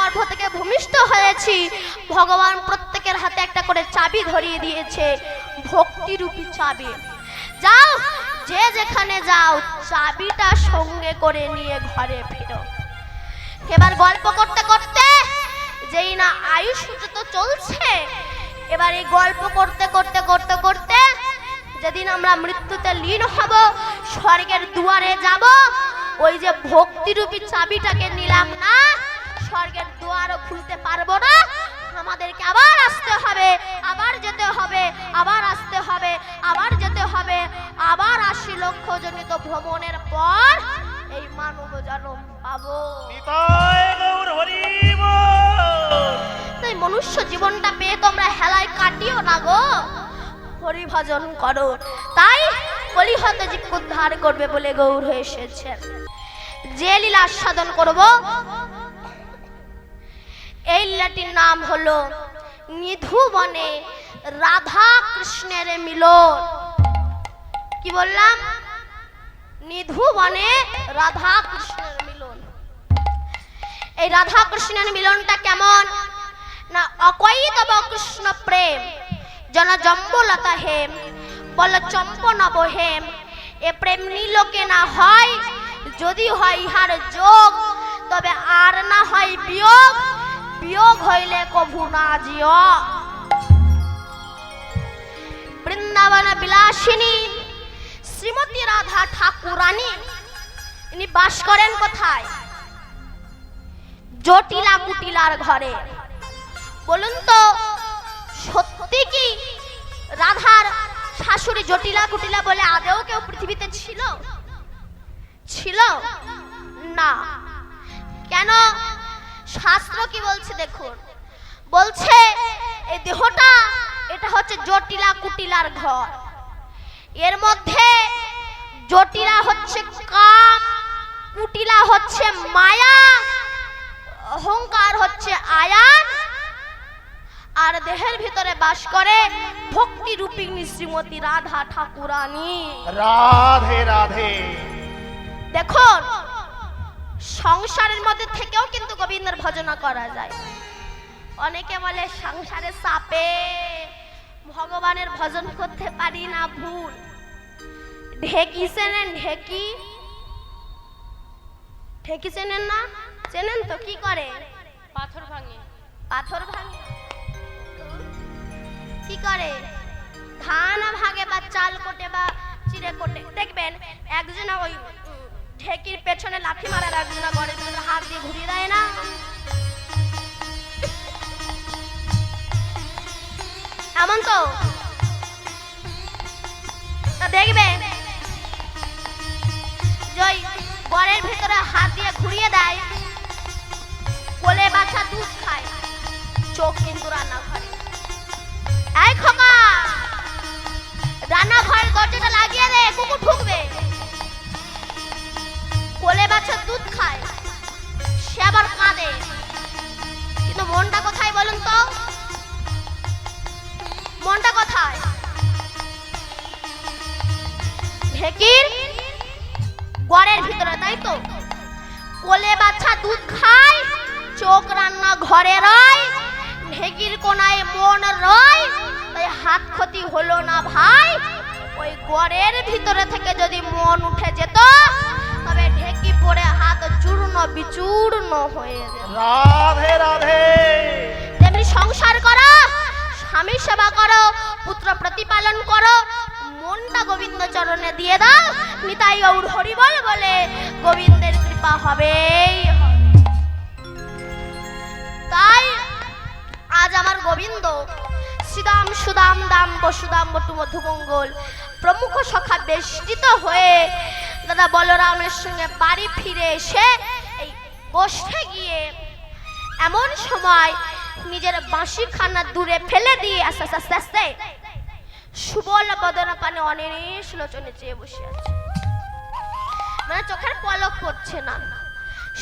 গর্ভ থেকে ভূমিষ্ঠ হয়েছি, ভগবান প্রত্যেকের হাতে একটা করে চাবি ধরিয়ে দিয়েছে, ভক্তিরূপী চাবি। যাও, যে যেখানে যাও চাবিটা সঙ্গে করে নিয়ে ঘরে ফিরো। এবার গল্প করতে করতে যেই না আয়ুষ তো চলছে, এবার এই গল্প করতে করতে করতে করতে যেদিন আমরা মৃত্যুতে লীন হব, স্বর্গের দুয়ারে যাব, ওই যে ভক্তিরূপী চাবিটাকে নিলাম না, স্বর্গের দুয়ারও খুলতে পারবো না। আমাদেরকে আবার আসতে হবে, আবার যেতে হবে, আবার আসতে হবে, আবার যেতে হবে, আবার 80 লক্ষ জনিত ভ্রমণের পর এই মানব জন্ম পাবো। তাই মনুষ্য জীবনটা পেয়ে তোমরা হেলায় কাটিও না গো, হরি ভজন করো। তাই কলিহত জীব উদ্ধার করবে বলে গৌর হয়ে এসেছেন। যে লীলা আস্বাদন করব, এই লীলাটির নাম হলো নিধু বনে রাধা কৃষ্ণের মিলন। কি বললাম? নিধু বনে রাধা কৃষ্ণের মিলন। এই রাধা কৃষ্ণের মিলনটা কেমন না, অকই তব কৃষ্ণ প্রেম জন জম্বলতা হেম বল চম্পন বহেম, এ প্রেম নীলোকে না হয়, যদি হয় ইহার যোগ, তবে আর না হয় বিয়োগ, বিয়োগ হইলে কভু না জিও। বৃন্দাবন বিলাসিনী শ্রীমতী রাধা ঠাকুরানী, ইনি বাস করেন কোথায়? জটিলা কুটিলার ঘরে। বলুন তো, সত্যি কি রাধার শাশুড়ি জটিলা কুটিলা বলে আদেও কেউ পৃথিবীতে ছিল? ছিল না। কেন? শাস্ত্র কি বলছে দেখুন, বলছে এই দেহটা এটা হচ্ছে জটিলা কুটিলার ঘর। এর মধ্যে জটিলা হচ্ছে কাম, কুটিলা হচ্ছে মায়া, অহংকার হচ্ছে আয়ান, আর দেহের ভিতরে বাস করে ভক্তি রূপিণী শ্রীমতী রাধা ঠাকুরানী। রাধে রাধে। দেখুন, সংসারের মধ্যে থেকেও কিন্তু গোবিন্দের ভজনা করা যায়। অনেকে বলে সংসারে চাপে ভগবানের ভজন করতে পারি না, ভুল। ঢেকি চেনেন? ঢেকি, ঢেকি চেনেন না? চেনেন তো? কি করে? পাথর ভাঙে। পাথর ভাঙে? কি করে? ধান ভাঙে বা চাল কোটে বা চিড়ে কোটে। দেখবেন একজনা ওই ঢেকির পেছনে লাঠি মারার, একজনা ঘরের ভিতরে হাত দিয়ে ঘুরিয়ে দেয় না? এমন তো দেখবেন ঘরের ভিতরে হাত দিয়ে ঘুরিয়ে দেয়, কোলে বাচ্চা দুধ খায়, চোখ কিন্তু রান্নাঘরে। এই খোকা, রান্নাঘরের দরজাটা লাগিয়ে দে, কুকুর ঢুকবে। কোলে বাচ্চা দুধ খায়, সে আবার কাঁদে, কিন্তু মনটা কোথায় বলুন তো? মনটা কোথায়? ঢেকির ঘরের ভিতরে, তাই তো? কোলে বাচ্চা দুধ খায়, চোখ রান্না ঘরে রয়, ঢেকির কোনায় মন রয়। তাই হাত ক্ষতি হলো না ভাই, ওই ঘরের ভিতরে থেকে যদি মন উঠে যেত, তবে ঢেকি পড়ে হাত চূর্ণ বিচূর্ণ হয়ে যেত। রাধে রাধে। তেমনি সংসার করো, স্বামী সেবা করো, পুত্র প্রতিপালন করো, মনটা গোবিন্দ চরণে দিয়ে দাও, নিতাই গৌর হরি বল বলে গোবিন্দের কৃপা হবেই হবে। তাই আজ আমার গোবিন্দ শ্রীদাম সুদাম দাম বসুদাম বটু মধুমঙ্গল প্রমুখ সখা বেষ্টিত হয়ে দাদা বলরামের সঙ্গে বাড়ি ফিরে এসে এই গোষ্ঠে গিয়ে এমন সময় নিজের বাঁশি খানা দূরে ফেলে দিয়ে আস্তে আস্তে আস্তে সুবল বদন পানে অনিশ লোচনে চেয়ে বসে আছে। মানে চোখের পলক পড়ছে না।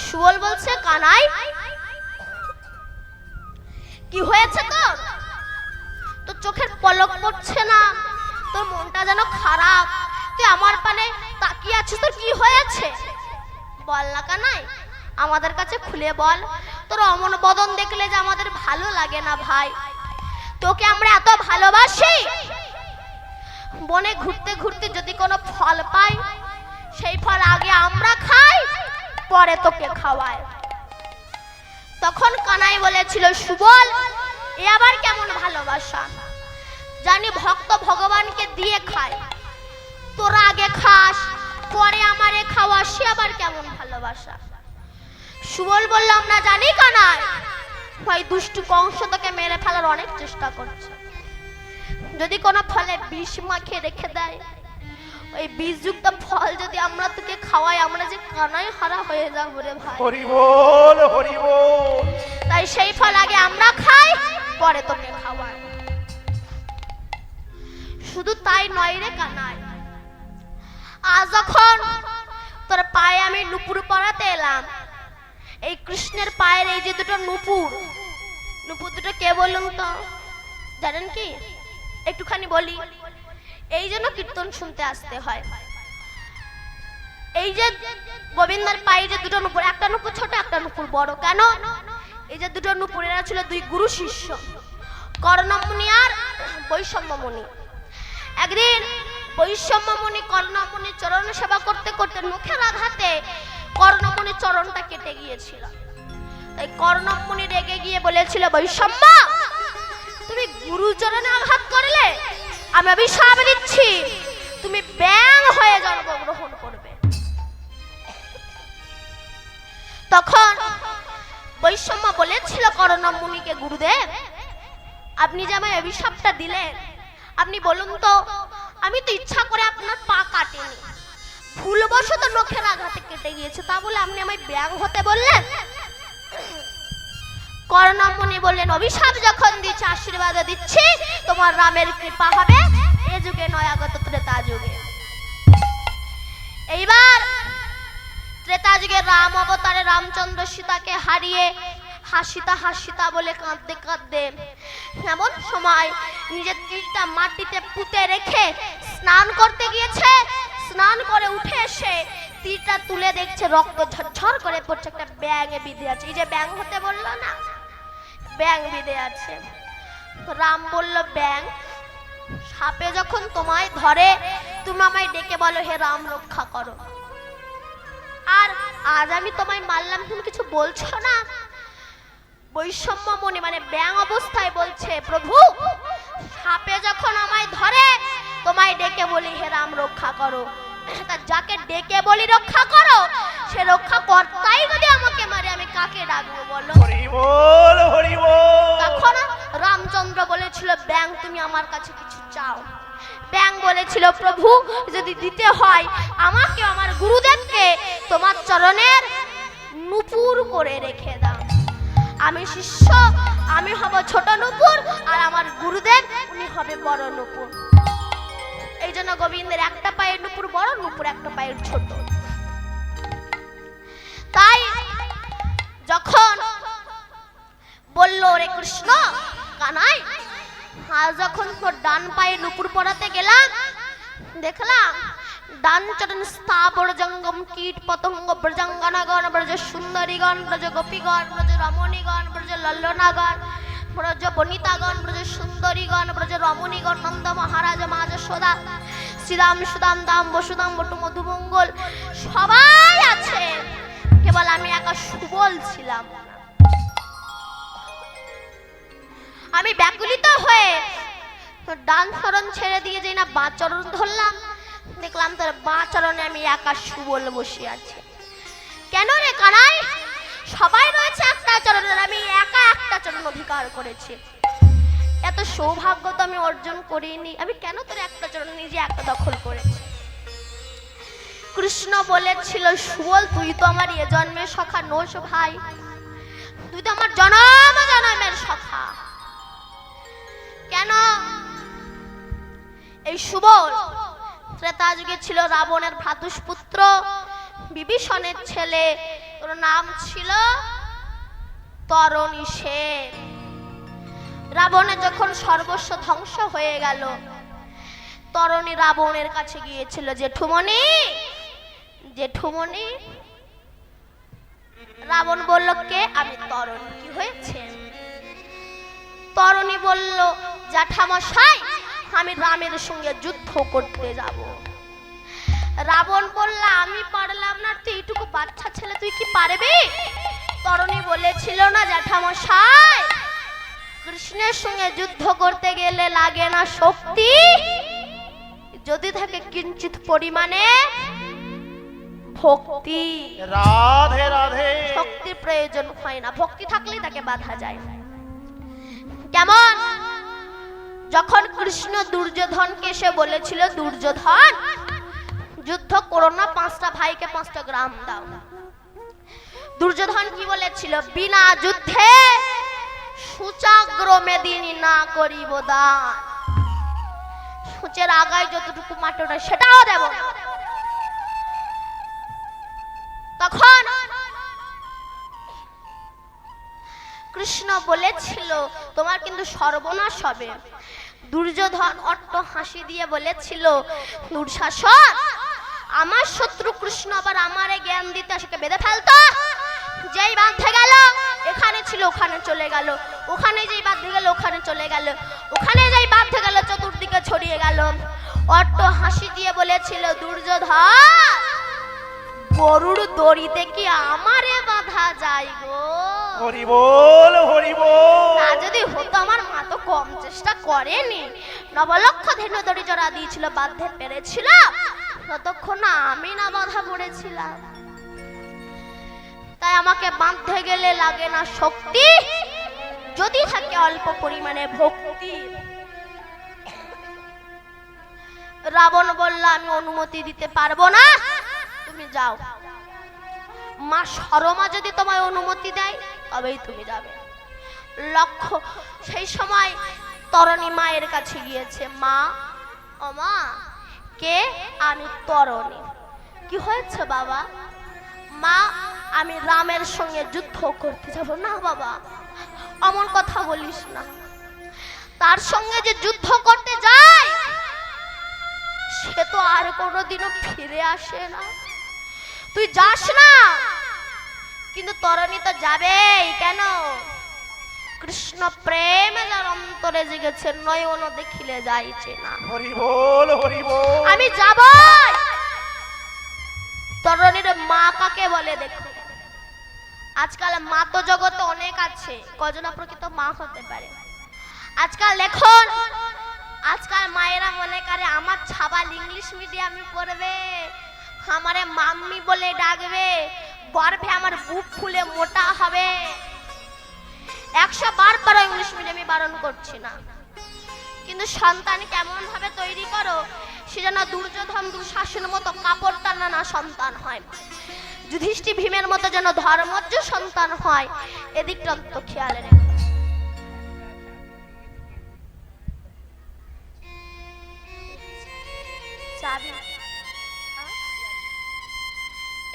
সুবল বলছে, কানাই কি হয়েছে তোর? তো চোখের পলক পড়ছে না, তোর মনটা যেন খারাপ, তুই আমার পানে তাকিয়ে আছিস, তোর কি হয়েছে? বল না কানাই, আমাদের কাছে খুলে বল। তোর অমন বদন দেখলে যে আমাদের ভালো লাগে না ভাই, তোকে আমরা এত ভালোবাসি। বনে ঘুরতে ঘুরতে যদি কোনো ফল পাই, সেই ফল আগে আমরা খাই, পরে তোকে খাওয়াই। তখন কানাই বলেছিল, সুবল এ আবার কেমন ভালোবাসা? জানি ভক্ত ভগবানকে দিয়ে খায়, তোরা আগে খাস পরে আমারে খাওয়া, সে আবার কেমন ভালোবাসা? সুবল বলল, আমরা জানি কানাই, ভাই দুষ্টু কংস তোকে মেরে ফেলার অনেক চেষ্টা করছে। যদি কোনো ফলে বিষ মাখিয়ে রেখে দেয়, ওই বিষযুক্ত ফল যদি আমরা তোকে খাওয়াই, আমরা যে কানাই হারা হয়ে যাবো রে ভাই। হরি বল, হরি বল। তাই সেই ফল আগে আমরা খাই, পরে তোকে খাওয়াই। শুধু তাই নয় রে কানাই, আজ যখন তোর পায়ে আমি নুপুর পরাতে এলাম, এই কৃষ্ণের পায়ের এই যে দুটো নুপুর, নুপুর দুটো কে বলুন তো? জানেন কি? একটুখানি বলি, এই জন্য কীর্তন শুনতে আসতে হয়। এই যে গোবিন্দের পায়ে যে দুটো নুপুর, একটা নুপুর ছোট একটা নুপুর বড়, কেন? এই যে দুটো নুপুর, এরা ছিল দুই গুরু শিষ্য, কর্ণমুনি আর বৈষম্যমুনি। একদিন বৈষম্যমুনি কর্ণমুনি চরণ সেবা করতে করতে নখের আঘাতে কর্ণমুনির চরণটা কেটে গিয়েছিল। তাই কর্ণমুনি রেগে গিয়ে বলেছিল, বৈষম্য তুমি গুরুচরণে আঘাত করলে, আমি অভিশাপ দিচ্ছি, তুমি ব্যাং হয়ে জন্মগ্রহণ করবে। তখন বৈষম্য বলেছিল কর্ণমুনিকে, গুরুদেব আপনি যে আমায় অভিশাপটা দিলেন, আপনি বলুন তো, আমি তো ইচ্ছা করে আপনার পা কাটিনি, ভুলবশত নখের আঘাতে কেটে গিয়েছে, তা বলে আপনি আমায় ব্যাং হতে বললেন? কর্ণমুনি বললেন, অভিশাপ যখন দিচ্ছি আশীর্বাদ দিচ্ছি, তোমার রামের কৃপা হবে, এ যুগে নয় আগত ত্রেতা যুগে। এইবার ত্রেতা যুগে রাম অবতারে রামচন্দ্র সীতাকে হারিয়ে হাসিতা হাসিতা বলে কাঁদতে কাঁদতে এমন সময় নিজের তীরটা মাটিতে পুঁতে রেখে স্নান করতে গিয়েছে। স্নান করে উঠে এসে তীরটা তুলে দেখছে রক্ত ঝরঝর করে পড়ছে, একটা ব্যাঙে বিঁধে আছে। এই যে ব্যাঙ হতে বললো না, ব্যাঙ বিঁধে আছে। রাম বলল, ব্যাঙ সাপে যখন তোমায় ধরে, তুমি আমায় ডেকে বলো হে রাম রক্ষা করো, আর আজ আমি তোমায় মারলাম, তুমি কিছু বলছো না? বৈষম্যমুনি মানে ব্যাঙ অবস্থায় বলছে, প্রভু সাপে যখন আমায় ধরে, তোমায় ডেকে বলি হে রাম রক্ষা করো, তা যাকে ডেকে বলি রক্ষা করো, সে রক্ষা কর্তাই যদি আমাকে মারে, আমি কাকে ডাকবো বলো? হরি বল, হরি বল। তখন রামচন্দ্র বলেছিল, ব্যাঙ তুমি আমার কাছে কিছু চাও। ব্যাঙ বলেছিল, প্রভু যদি দিতে হয় আমাকে আমার গুরুদেবকে তোমার চরণের নুপুর করে রেখে দাও, আমি শিষ্য, আমি হব ছোট নুপুর, আর আমার গুরুদেব উনি হবে বড় নুপুর। এই জন্য গোবিন্দের একটা পায়ের নুপুর বড়, নুপুর একটা পায়ের ছোট। তাই যখন বলল, রে কৃষ্ণ কানাই, আজ যখন তোর ডান পায়ে নুপুর পরাতে গেলাম, দেখলাম ডান চরণ স্থাবর জঙ্গম কীট পতঙ্গ ব্রজাঙ্গনাগণ ব্রজ সুন্দরীগণ ব্রজ গোপীগণ ব্রজ রমণীগণ ব্রজ লল্লনাগণ ব্রজ বনিতাগণ ব্রজ সুন্দরীগণ ব্রজ রমণীগণ নন্দ মহারাজ মা যশোদা শ্রীরাম সুদাম দাম বসুদাম বটু মধুমঙ্গল সবাই আছে, কেবল আমি একা সুবল ছিলাম। আমি ব্যাকুলিত হয়ে তোর ডান চরণ ছেড়ে দিয়ে যাই না বাঁ চরণ ধরলাম, দেখলাম তোর বাঁ চরণে আমি একা সুবল বসে আছি। কেন রে কানাই? সবাই রয়েছে একটা চরণের, আমি একা একটা চরণ অধিকার করেছি। এত সৌভাগ্য তো আমি অর্জন করিনি, আমি কেন তোর একটা চরণ নিজে একা দখল করেছি? কৃষ্ণ বলেছিল, সুবল তুই তো আমার এ জন্মের সখা নোস ভাই, তুই তো আমার জনম জনমের সখা। কেন? এই সুবল ত্রেতা যুগে ছিল রাবণের ভ্রাতুষ্পুত্র, বিভীষণের ছেলে, ওর নাম ছিল তরণী সেন। রাবণের যখন সর্বস্ব ধ্বংস হয়ে গেল, তরণী রাবণের কাছে গিয়েছিল, জেঠুমণি জেঠুমণি। রাবণ বলল, কে? আমি তরণী। কি হয়েছে? তরণী বলল, জ্যাঠামশাই, আমি রামের সঙ্গে যুদ্ধ করতে যাব। রাবণ বলল, আমি পারলাম না, তুই এইটুকু বাচ্চা ছেলে, তুই কি পারবি? তরণী বলেছিল না, জ্যাঠামশাই, কৃষ্ণের সঙ্গে যুদ্ধ করতে গেলে লাগে না শক্তি, যদি থাকে কিঞ্চিত পরিমাণে ভক্তি। রাধে রাধে। শক্তির প্রয়োজন হয় না, ভক্তি থাকলেই তাকে বাধা যায়। কেমন? যখন কৃষ্ণ দুর্যোধনকে এসে বলেছিল, দুর্যোধন, যুদ্ধ করো না, 5টা ভাইকে 5টা গ্রাম দাও। দুর্যোধন কি বলেছিল? বিনা যুদ্ধে সূচাগ্র মেদিনী না করিব দান। সূচের আগায় যতটুকু মাটি ওঠে সেটাও দেব না। তখন কৃষ্ণ বলেছিল, তোমার কিন্তু সর্বনাশ হবে। দুর্যোধন অট্ট হাসি দিয়ে বলেছিল, দুঃশাসন, আমার শত্রু কৃষ্ণ আবার আমারে জ্ঞান দিতে সেকে বেঁধে ফেলতো। যেই বাঁধে গেল, এখানে ছিল ওখানে চলে গেল, ওখানে যেই বাঁধে গেল ওখানে চলে গেল, ওখানে যেই বাঁধে গেল চতুর্দিকে ছড়িয়ে গেল। অট্ট হাসি দিয়ে বলেছিল, দুর্যোধন, গরুর দড়িতে কি আমারে বাঁধা যায় গো? হরি বল, হরি বল। তা যদি হতো, আমার মা তো কম চেষ্টা করেনি। নবলক্ষ ধেনু দড়ি জোড়া দিয়েছিল, বাঁধতে পেরেছিল, ততক্ষণ আমি না বাঁধা পড়েছিলাম। তাই আমাকে বাঁধতে গেলে লাগে না শক্তি, যদি থাকে অল্প পরিমাণে ভক্তি। রাবণ বলল, আমি অনুমতি দিতে পারবো না, তুমি যাও। মা শর্মা যদি তোমায় অনুমতি দেয় তবেই তুমি যাবে। লক্ষ্য সেই সময় তরণী মায়ের কাছে গিয়েছে। মা, ও মা। কে? আমি তরণী। কি হয়েছে বাবা? মা, আমি রামের সঙ্গে যুদ্ধ করতে যাব। না বাবা, অমন কথা বলিস না। তার সঙ্গে যে যুদ্ধ করতে যায় সে তো আর কোনোদিনও ফিরে আসে না, তুই যাস না। কিন্তু তরণী তো যাবেই। কেন? কৃষ্ণ প্রেমে যার অন্তরে জেগেছে, নয়ন দেখিলে যাইছে না। হরি বল, হরি বল। আমি যাব। তরণীর মা কাকে বলে দেখো। আজকাল মা তো জগতে অনেক আছে, কজনা প্রকৃত মা হতে পারে। আজকাল দেখুন, আজকাল মায়েরা মনে করে আমার ছাবাল ইংলিশ মিডিয়ামে পড়বে, আমারে মাম্মি বলে ডাকবে, গর্ভে আমার বুক ফুলে মোটা হবে। 100 বার ইংলিশ মিডিয়ামে বারণ করছি না, কিন্তু সন্তান কেমন ভাবে তৈরি করো সে যেন দুর্যোধন দুঃশাসনের মতো কাপড় টানা না সন্তান হয়, যুধিষ্ঠির ভীমের মতো যেন ধর্মজ্ঞ সন্তান হয়, এদিকটা তো খেয়াল রেখো।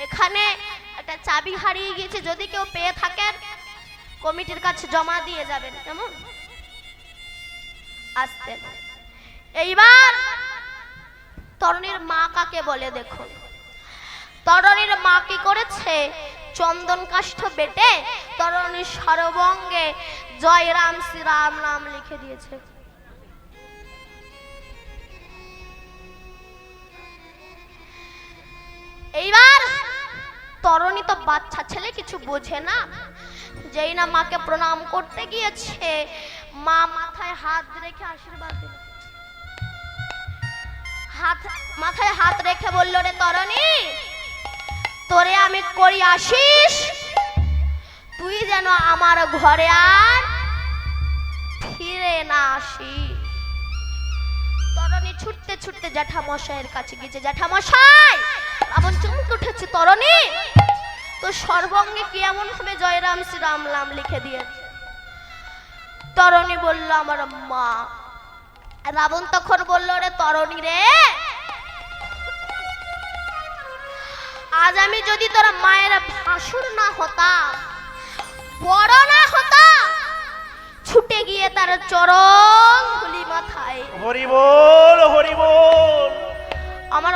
এখানে একটা চাবি হারিয়ে গিয়েছে, যদি কেউ পেয়ে থাকেন কমিটির কাছে জমা দিয়ে যাবেন। কেমন? আসতে। এইবার তরণীর মা কাকে বলে দেখুন। তরণীর মা কি করেছে? চন্দন কাষ্ঠ বেটে তরণীর সর্বঙ্গে জয় রাম শ্রীরাম নাম লিখে দিয়েছে। এইবার তরণী তো বাচ্চা ছেলে, কিছু বোঝে না। যেই না মাকে প্রণাম করতে গিয়েছে, মা মাথায় হাত রেখে আশীর্বাদ দিল। মাথায় হাত রেখে বলল, রে তরণী, তোরে আমি করি আসিস, তুই যেন আমার ঘরে আর ফিরে না আসিস। তরণী ছুটতে ছুটতে জ্যাঠামশাইয়ের কাছে গিয়েছে। জ্যাঠামশাই, রাবণ চমকে উঠেছে, তরণী তোর সর্বঙ্গে কি এমন ভাবে জয়রাম শ্রীরাম নাম লিখে দিয়েছে? তরণী বলল, আমার মা। রাবণ তখন বলল, রে তরণী রে, আজ আমি যদি তোর মায়ের ভাসুর না হতাম, বড় না হতাম, ছুটে গিয়ে তার চরণ ধুলি মাথায় হরি বল, হরি বল। আমার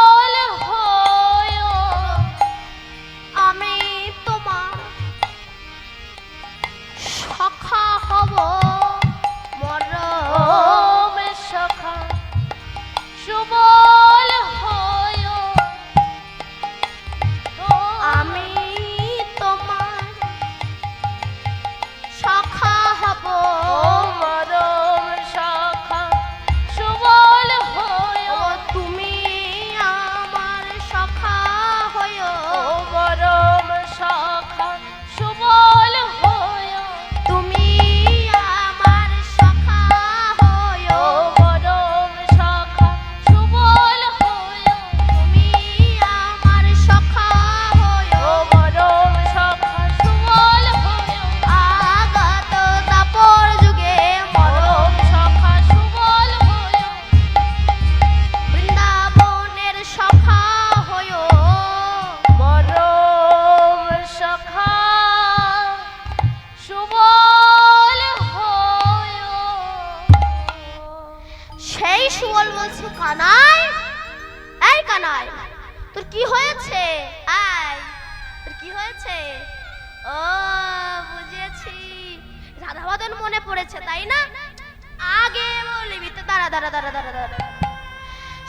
তোর কি হয়েছে? আয়, তোর কি হয়েছে? ও বুঝেছি, রাধা মদন মনে পড়েছে তাই না? আগে বলবি তো, দাঁড়া দাঁড়া দাঁড়া দাঁড়া দাঁড়া।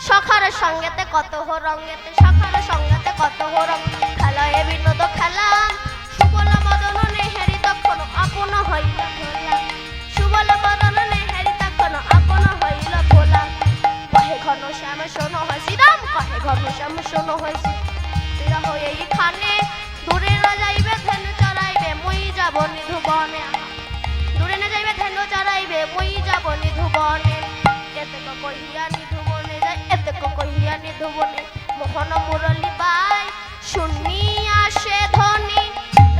সখার সঙ্গেতে কত হো রঙ্গেতে, সখার সঙ্গেতে কত হো রঙ, খেলায় বিনোদ খেলাম, সুবল বদন নেহেরি তখন আপন হইল ভোলা, সুবল বদন নেহেরি তখন আপন হইল ভোলা। কহে ঘন শ্যাম শোনো হয় শ্রীরাম, কহে ঘন শ্যাম শোনো হয় শ্রীরা হয়ে এইখানে, দূরে না যাইবে ধেনু চড়াইবে, মই যাব নিধুবনে, দূরে না যাইবে ধেনু চড়াইবে, মই যাব নিধুবনে। এতে কহিয়া নিধুবনে যায়, এতে কহিয়া নিধুবনে, মোহন মুরলী বাই শুনিয়া সে ধ্বনি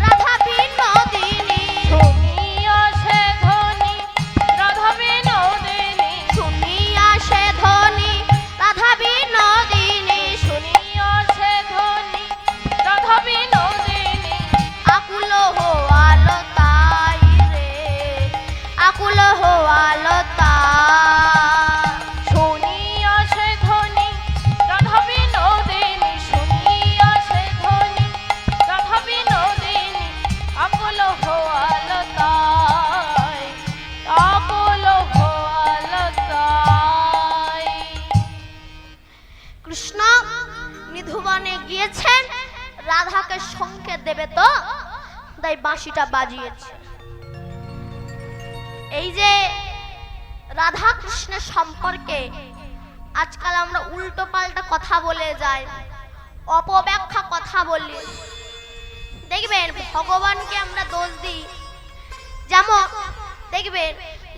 রাধা বিনোদিনী, শুনিয়া সে ধ্বনি রাধা বিনোদিনী, শুনিয়া সে ধ্বনি রাধা বিনোদিনী, শুনিয়া সে ধ্বনি রাধা বিনোদিনী। আকুল হোয়াল তাই রে, আকুল হোয়াল তাই, শুনিয়া সে ধ্বনি রাধা বিনোদিনী, শুনিয়া সে ধ্বনি রাধা বিনোদিনী। আকুল হোয়াল তাই, আকুল হোয়াল তাই। কৃষ্ণ নিধুবনে গিয়েছেন রাধাকে সংকেত দেবে তো, তাই বাঁশিটা বাজিয়েছে। এই যে রাধা কৃষ্ণের সম্পর্কে আজকাল আমরা উল্টো পাল্টা কথা বলে যাই, অপব্যাখ্যা কথা বলি। দেখবেন ভগবানকে আমরা দোষ দিই, যেমন দেখবেন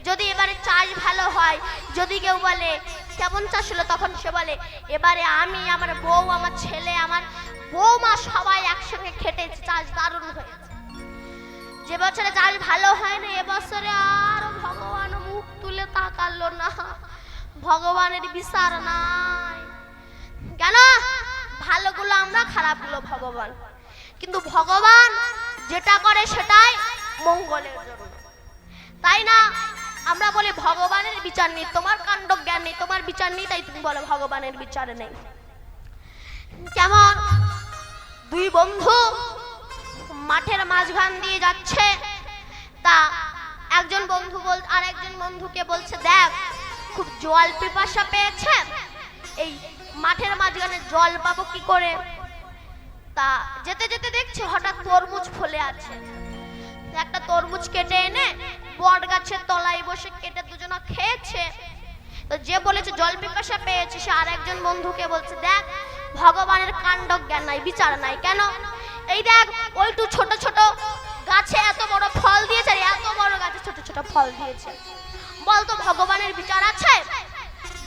যদি এবারে চাষ ভালো হয়, যদি কেউ বলে কেমন চাষ হলো, তখন সে বলে এবারে আমি, আমার বউ, আমার ছেলে, আমার বৌমা সবাই একসঙ্গে খেটেছি, চাষ দারুণ হয়েছে। যে বছরে চাষ ভালো হয় না, এবছরে আর ভগবান মুখ তুলে তাকালো না, ভগবানের বিচার নাই। কেন? ভালোগুলো আমরা, খারাপগুলো ভগবান। কিন্তু ভগবান যেটা করে সেটাই মঙ্গলের জন্য, তাই না? আমরা বলি ভগবানের বিচার নেই, তোমার কাণ্ড জ্ঞান নেই, তোমার বিচার নেই, তাই তুমি বলো ভগবানের বিচার নেই। কেমন দুই বন্ধু মাঠের মাঝখান দিয়ে যাচ্ছে, তা একজন বন্ধু আর একজন বন্ধুকে বলছে, দেখ খুব জল পিপাসা পেয়েছে, এই মাঠের মাঝখানে জল পাবো কি করে? তা যেতে যেতে দেখছে হঠাৎ তরমুজ ফলে আছে, একটা তরমুজ কেটে এনে বট গাছের তলায় বসে কেটে দুজনা খেয়েছে। তো যে বলেছে জল পিপাসা পেয়েছে, সে আর একজন বন্ধুকে বলছে, দেখ ভগবানের কাণ্ড জ্ঞান নাই, বিচার নাই। কেন? এই দেখ ওইটু ছোট ছোট গাছে এত বড় ফল দিয়েছে, আর এত বড় গাছে ছোট ছোট ফল দিয়েছে, বলতো ভগবানের বিচার আছে?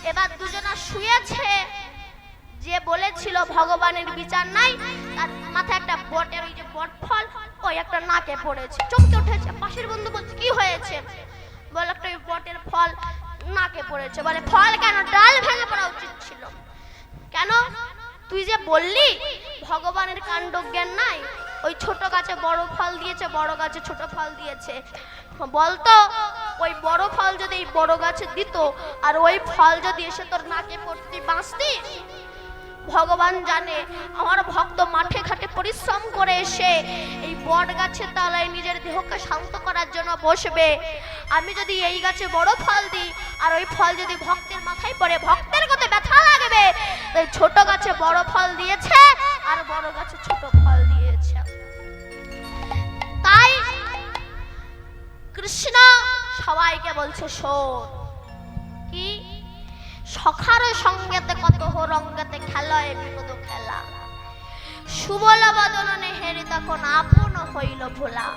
এবার দুজনা শুয়েছে, যে বলেছিল ভগবানের বিচার নাই, তার মাথায় একটা বটের, ওই যে বট ফল, ওই একটা নাকে পড়েছে, চমকে উঠেছে। পাশের বন্ধু বলছে, কি হয়েছে? বলে একটা ওই বটের ফল নাকে পড়েছে। বলে ফল কেন? ডাল ভেঙে পড়া উচিত ছিল। কেন? তুই যে বললি ভগবানের কাণ্ড জ্ঞান নাই, ওই ছোট গাছে বড় ফল দিয়েছে, বড় গাছে ছোট ফল দিয়েছে, বলতো ওই বড় ফল যদি এই বড় গাছে দিত, আর ওই ফল যদি এসে তোর নাকে পড়তি, বাঁচতি? ভগবান জানে আমার ভক্ত মাঠে ঘাটে পরিশ্রম করে এসে এই বট গাছের তলায় নিজের দেহকে শান্ত করার জন্য বসবে। আমি যদি এই গাছে বড় ফল দিই, আর ওই ফল যদি ভক্তের মাথায় পড়ে, ভক্তের কত ব্যথা লাগবে। তাই ছোট গাছে বড় ফল দিয়েছে, আর বড় গাছে ছোট ফল দিয়েছে। তাই কৃষ্ণ সবাইকে বলছে, শোন, কি সখার সঙ্গেতে কত হো রঙ্গেতে খেলায় বিনোদ খেলা, সুবল বদন নেহেরি তখন আপন হইল ভোলা।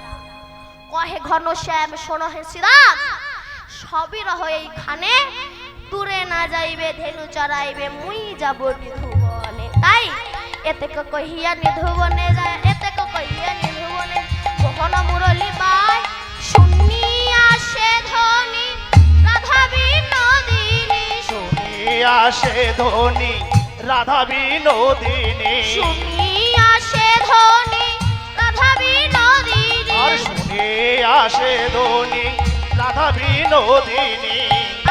কহে ঘন শ্যাম শোনো হে শ্রীরাম, সবই রহ এইখানে, দূরে না যাইবে ধেনু চড়াইবে, মুই যাব নিধুবনে। তাই এতে কহিয়া নিধুবনে যায়, এতে কহিয়া নিধুবনে, মোহন মুরলী বাই শুনিয়া সে ধ্বনি রাধা বিনোদিনী, শুনিয়া সে ধ্বনি রাধা বিনোদিনী, শুনিয়া সে ধ্বনি রাধা বিনোদিনী, আর শুনিয়া সে ধ্বনি রাধা বিনোদিনী।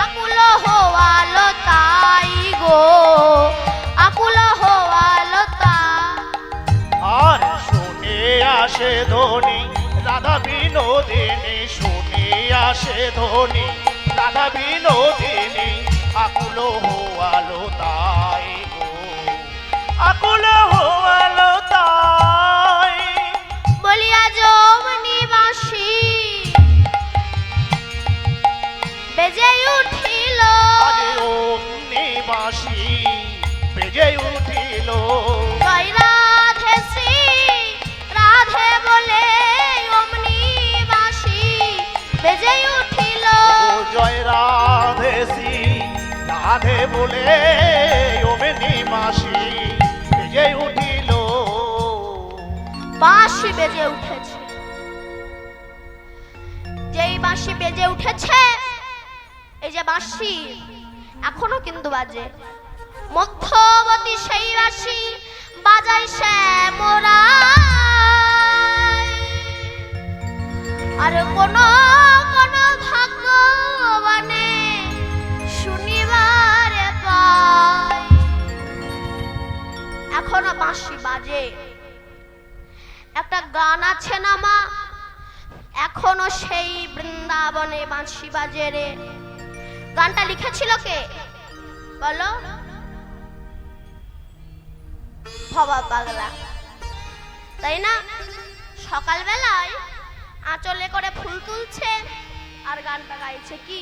আকুল হোয়াল তাই গো, আকুল হোয়াল তাই। ধ্বনি রাধা বিনোদিনী আকুল হওয়ালো তাই গো আকুল হওয়ালো তাই বলিয়া যমনিবাসী বেজে উঠিল আজ অমনি বাঁশি বেজে উঠিল জয় রাধে শ্রী রাধে বলে অমনিবাসী বেজে উঠিল ও জয় রাধে শ্রী রাধে বলে অমনি বাঁশি বেজে উঠিল বাঁশি বেজে উঠেছে। যেই বাঁশি বেজে উঠেছে, এই যে বাঁশি এখনো কিন্তু বাজে, মধ্যবর্তী সেই বাঁশি বাজাই শ্যামরা আর কোন কোন ভাগ্যবানে শুনিবারে পায় এখনো বাঁশি বাজে। একটা গান আছে না মা, এখনো সেই বৃন্দাবনে বাঁশি বাজে রে। গানটা লিখেছিল কে বলো? ভবা পাগলা, তাই না? সকালবেলায় আঁচলে করে ফুল তুলছে আর গানটা গাইছে কি,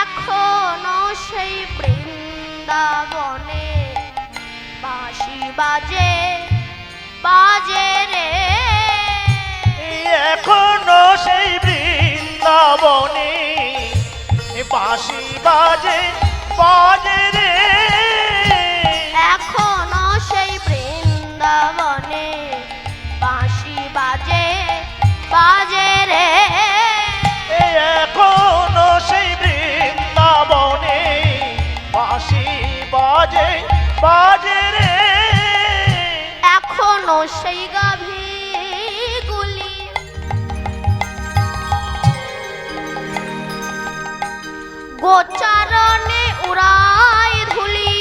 এখনো সেই বৃন্দাবনে বাঁশি বাজে বাজে রে। এখনো সেই বৃন্দাবনে বাঁশি বাজে বাজে রে এখনো সেই বৃন্দাবনে বাঁশি বাজে বাজে রে। এখনো সেই বৃন্দাবনে বাঁশি বাজে বাজে রে এখনো সেই গাভীগুলি গোচারণে উড়াই ধুলি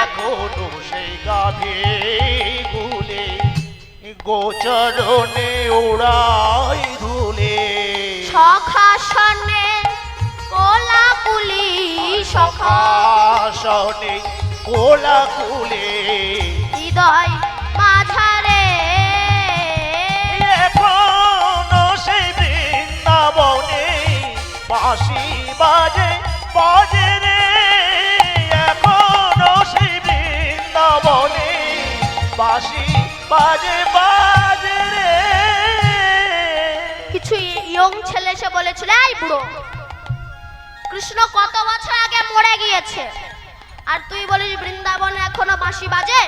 এখনো সেই গাভী গুলে গোচরণে উড়াই ধুলে সখাসনে কোলাকুলি সখা সনে কোলাকুলে হৃদয় মাঝারে এখনো সেই বৃন্দাবনে বাঁশি বাজে বাজে রে এখনো সেই বৃন্দাবনে বাঁশি বাজে বাজে রে কিছু ইয়ং ছেলে এসে বলেছিল, এই বুড়ো, কৃষ্ণ কত বছর আগে মরে গিয়েছে আর তুই বলিস বৃন্দাবনে এখনো বাঁশি বাজে?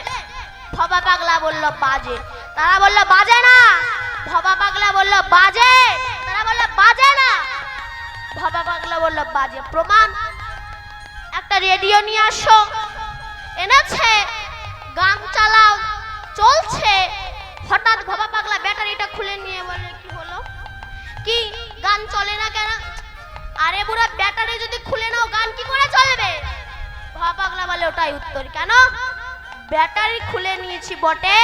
ভবা পাগলা বলল বাজে। তারা বলল বাজে না। ভবা পাগলা বলল বাজে। তারা বলল বাজে না। ভবা পাগলা বলল বাজে। প্রমাণ, একটা রেডিও নিয়ে আসো। এনেছে, গান চালাও, চলছে। হঠাৎ ভবা পাগলা ব্যাটারিটা খুলে নিয়ে বলে, কি হলো, কি গান চলে না কেন? আরে বুড়া, ব্যাটারি যদি খুলে নাও গান কি করে চলবে? ভবা পাগলা বলে ওটাই উত্তর। কেন? ব্যাটারি খুলে নিয়েছি বটে,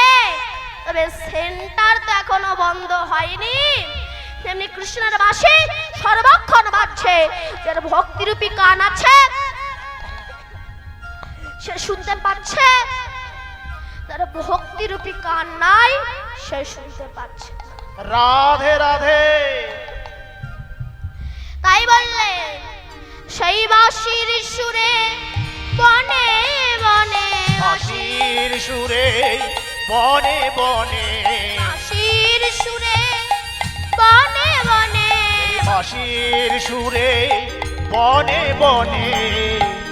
তবে সেন্টার তো এখনো বন্ধ হয়নি। তেমনি কৃষ্ণের বাঁশি সর্বক্ষণ বাজছে। যার ভক্তিরূপী কান আছে সে শুনতে পাচ্ছে, যার ভক্তিরূপী কান নাই সে শুনতে পাচ্ছে। রাধে রাধে। তাই বললে সেই বাঁশির সুরে বনে বনে বাঁশির সুরে বনে বনে বাঁশির সুরে বনে বনে বাঁশির সুরে বনে বনে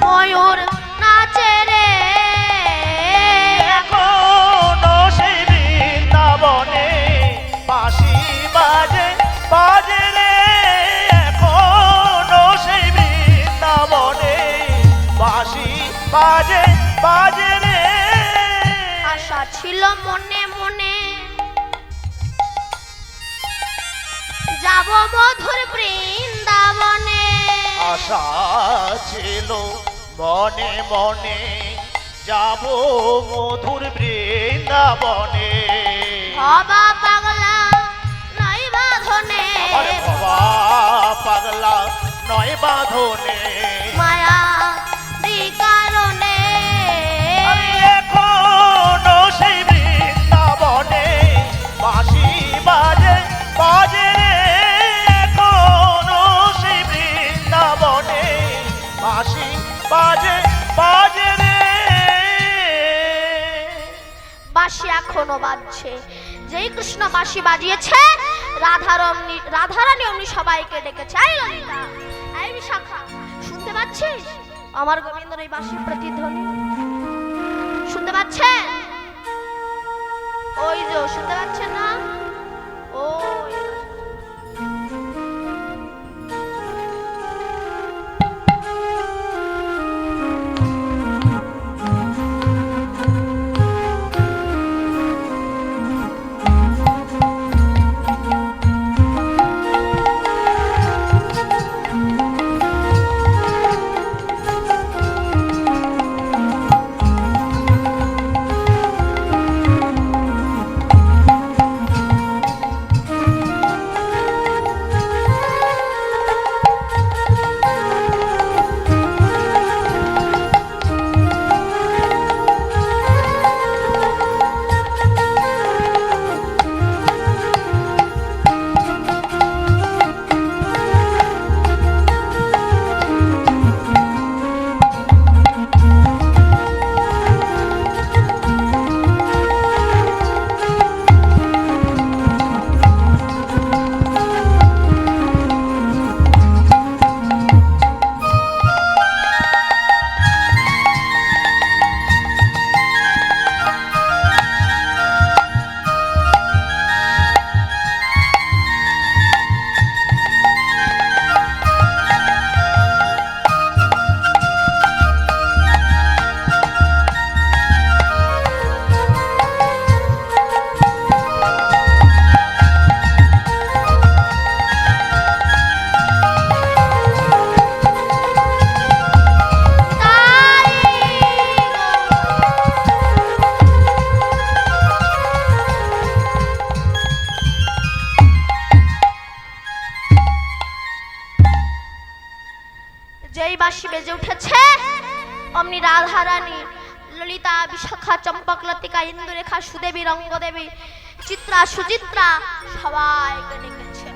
ময়ূর নাচে রে। এখনো সেই বৃন্দাবনে বাঁশি বাজে বাজে রে এখনো সেই বৃন্দাবনে বাঁশি বাজে বাজে রে আশা ছিল মনে মনে যাব মধুর বৃন্দাবনে। আশা ছিল মনে মনে যাব মধুর বৃন্দাবনে ভবা পাগলা নাই বাঁধনে আরে ভবা পাগলা নয় বাঁধনে মায়া কারণে আমি এখনো সেই বৃন্দাবনে বাঁশি বাজে বাজে রে এখনো সেই বৃন্দাবনে বাঁশি বাজে বাজে রে বাঁশি এখনো বাজছে। যেই কৃষ্ণ বাঁশি বাজিয়েছে রাধারানী অমনি সবাইকে ডেকেছে। এই ললিতা, এই বিশাখা, শুনতে পাচ্ছিস আমার গোবিন্দর এই বাঁশির প্রতিধ্বনি? শুনতে পাচ্ছেন? ওই যে শুনতে পাচ্ছেন না? ওই যেই বাঁশি বেজে উঠেছে অমনি রাধারানী, ললিতা, বিশাখা, চম্পক, লতিকা, ইন্দুরেখা, সুদেবী, রঙ্গদেবী, চিত্রা, সুচিত্রা সবাইকে ডেকেছে।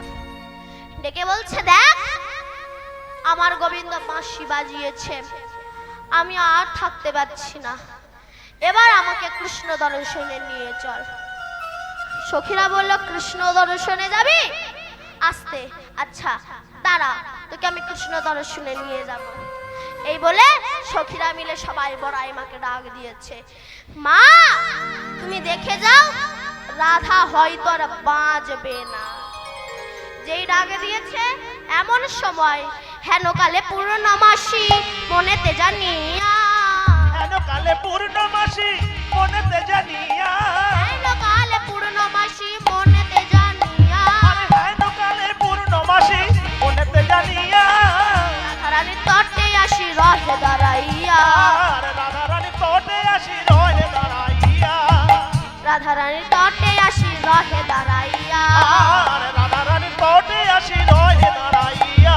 ডেকে বলছে, দেখ আমার গোবিন্দ বাঁশি বাজিয়েছে, আমি আর থাকতে পারছি না, এবার আমাকে কৃষ্ণ দর্শনে নিয়ে চল। সখীরা বলল, কৃষ্ণ দর্শনে যাবি? আসতে, আচ্ছা দাঁড়া, তোকে আমি কৃষ্ণ দর্শনে নিয়ে যাব। এই বলে সখীরা মিলে সবাই বড়াই মাকে ডাক দিয়েছে। মা, তুমি দেখে যাও, রাধা হয়তো আর বাঁচবে না। যেই ডাক দিয়েছে এমন সময় হেন কালে পূর্ণমাসী মনেতে জানিয়া, হেন কালে পূর্ণমাসী মনেতে জানিয়া, হেন কালে পূর্ণমাসী মনেতে জানিয়া, আরে হেন কালে পূর্ণমাসী মনেতে জানিয়া, রাধারানীর তটে আসি রহে দাঁড়াইয়া, আর রাধারানী তটে আসি রহে দাঁড়াইয়া, রাধারানীর তটে আসি রহে দাঁড়াইয়া, আর রাধারানী তটে আসি রহে দাঁড়াইয়া।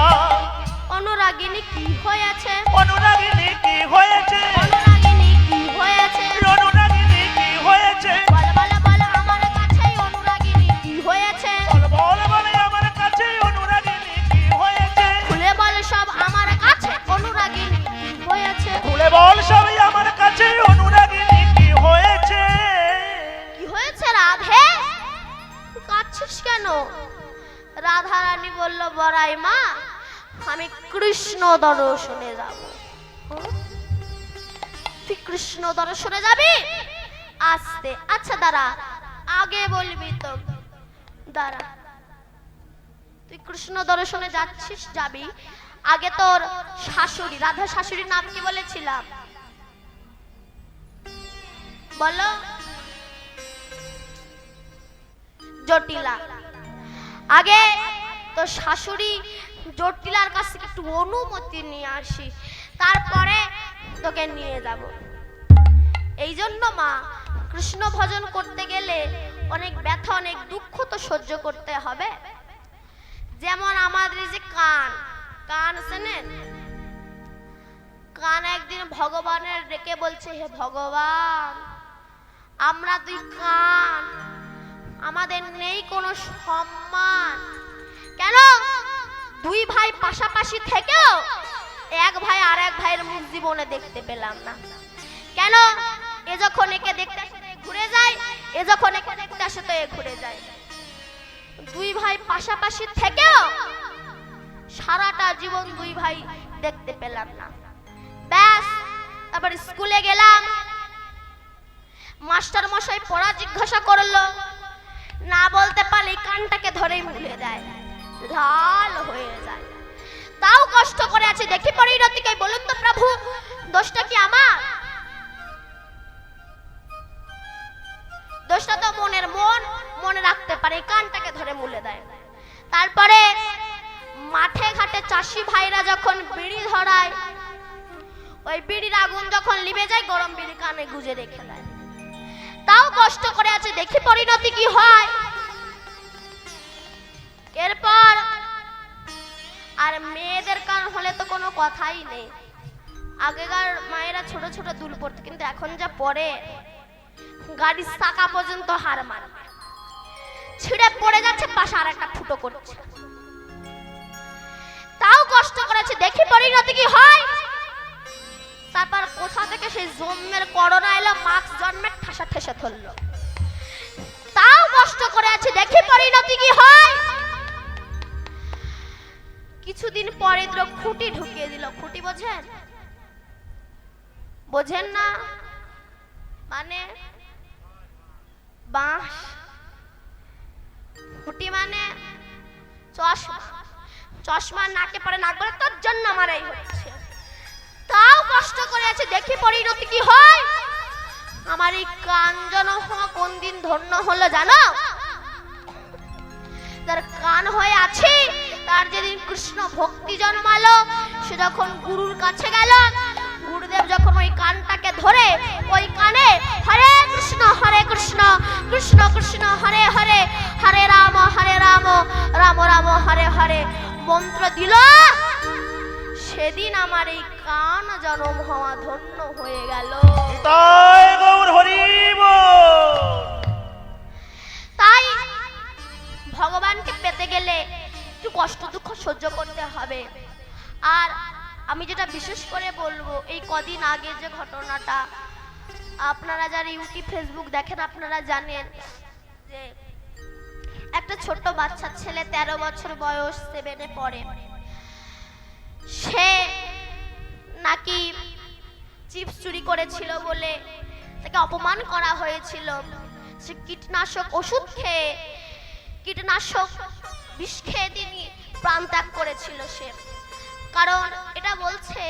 অনুরাগিনী কি হয়েছে? অনুরাগিনী কি হয়েছে? অনুরাগিনী কি হয়েছে? অনুরাগিনী কি হয়েছে? বল বল বল আমার কাছে অনুরাগিনী কি হয়েছে? বল বল বলে আমার কাছে অনুরাগিনী কি হয়েছে? খুলে বল সব আমার কাছে অনুরাগিনী কি হয়েছে? খুলে বল সবই আমার কাছে অনুরাগিনী কি হয়েছে? কি হয়েছে রাধে? কাঁদছিস কেন? রাধারানী বলল, বড়াই মা, আমি কৃষ্ণ দর্শনে যাব। তুই কৃষ্ণ দর্শনে যাবি? আসতে, আচ্ছা দাঁড়া, আগে বলবি তো। দাঁড়া, তুই কৃষ্ণ দর্শনে যাচ্ছিস, যাবি, আগে তোর শাশুড়ি, রাধা শাশুড়ির নাম কি বলেছিলাম বলো? জটিলা। আগে তোর শাশুড়ি জটিলার কাছ থেকে একটু অনুমতি নিয়ে আসি, তারপরে তোকে নিয়ে যাব। এই জন্য মা, কৃষ্ণ ভজন করতে গেলে অনেক ব্যথা, অনেক দুঃখ তো সহ্য করতে হবে। যেমন আমাদের এই যে কান, কান শোনেন, কান একদিন ভগবানের ডেকে বলছে, হে ভগবান, আমরা দুই কান, আমাদের নেই কোনো সম্মান। কেন? দুই ভাই পাশাপাশি থেকেও এক ভাই আর এক ভাইয়ের মুখ জীবনে দেখতে পেলাম না। কেন? এ যখন একে দেখতে আসে তো এ ঘুরে যায়, এ যখন একে দেখতে আসে তো এ ঘুরে যায়। দুই ভাই পাশাপাশি থেকেও সারাটা জীবন দুই ভাই দেখতে পেলাম না। ব্যাস, তারপর স্কুলে গেলাম, মাস্টার মশাই পড়া জিজ্ঞাসা করলো, না বলতে পারলে কানটাকে ধরেই মুলে দেয়, লাল হয়ে যায়। তাও কষ্ট করে আছে, দেখি পরিণতিকে। বলুন তো প্রভু, দোষটা কি আমার? দোষটা তো মনের, মন মনে রাখতে পারে, কানটাকে ধরে মুলে দেয়। তারপরে মাঠে ঘাটে চাষি ভাইরা যখন বিড়ি ধরায়, ওই বিড়ির আগুন যখন লিবে যায়, গরম বিড়ি কানে গুজে রেখে দেয়। তাও কষ্ট করে আছে, দেখি পরিণতি কি হয়। এরপর আর মেয়েদের কান হলে তো কোনো কথাই নেই। আগেকার মায়েরা ছোট ছোট দুল পড়তো, কিন্তু এখন যা পরে গাড়ির চাকা পর্যন্ত হার মারবে, ছিঁড়ে পড়ে যাচ্ছে, পাশে আর একটা ফুটো করছে। তাও কষ্ট করেছে, দেখি পরিণতি কি হয়। তারপর কোথা থেকে সেই জন্মের করোনা এলো, মাস্ক জন্মের ঠাসা ঠেসে ধরলো। তাও কষ্ট করে আছে, দেখি পরিণতি কি হয়। কিছুদিন পরে খুঁটি ঢুকিয়ে দিল। খুঁটি বোঝেন? বোঝেন না? মানে বাঁশ। খুঁটি মানে চশমা। চশমা নাকে পরে, নাক বলে তোর জন্য আমার এই হচ্ছে। তাও কষ্ট করে আছে, দেখি পরিণতি কি হয়। আমার এই কান যেন কোন দিন ধন্য হলো জানো? যার কান হয়ে আছে, তার যেদিন কৃষ্ণ ভক্তি জন্মালো, সে যখন গুরুর কাছে গেল, গুরুদেব যখন ওই কানটাকে ধরে ওই কানে হরে কৃষ্ণ কৃষ্ণ কৃষ্ণ হরে হরে, হরে রাম রাম রাম হরে হরে মন্ত্র দিল, সেদিন আমার এই কান জন্ম হওয়া ধন্য হয়ে গেল। তাই গৌর হরি বল। তাই ভগবানকে পেতে গেলে একটু কষ্ট দুঃখ সহ্য করতে হবে। আর আমি যেটা বিশেষ করে বলবো, এই কদিন আগে যে ঘটনাটা, আপনারা যারা ইউটিউব ফেসবুক দেখেন আপনারা জানেন যে একটা ছোট্ট বাচ্চা ছেলে, 13 বছর বয়স, 7-এ পড়ে, সে নাকি চিপস চুরি করেছিল বলে তাকে অপমান করা হয়েছিল। সে কীটনাশক ওষুধ খেয়ে, কীটনাশক বিষ খেয়ে তিনি প্রাণ ত্যাগ করেছিল সে। কারণ এটা বলছে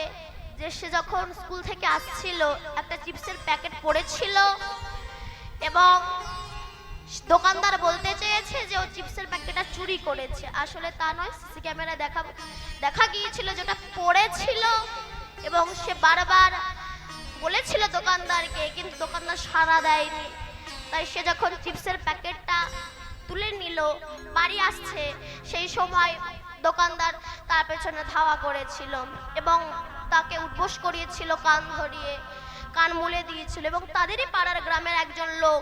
যে সে যখন স্কুল থেকে আসছিল, একটা চিপসের প্যাকেট পড়েছিল এবং দোকানদার বলতে চেয়েছে যে ও চিপসের প্যাকেটটা চুরি করেছে। আসলে তা নয়, সিসি ক্যামেরায় দেখা গিয়েছিল যেটা পড়েছিল, এবং সে বারবার বলেছিল দোকানদারকে, কিন্তু দোকানদার সাড়া দেয়নি। তাই সে যখন চিপসের প্যাকেটটা তুলে নিল, বাড়ি আসছে, সেই সময় দোকানদার তার পেছনে ধাওয়া করেছিল এবং তাকে উঠবোস করিয়েছিল, কান ধরিয়ে কান মুলে দিয়েছিল। এবং তাদেরই পাড়ার গ্রামের একজন লোক,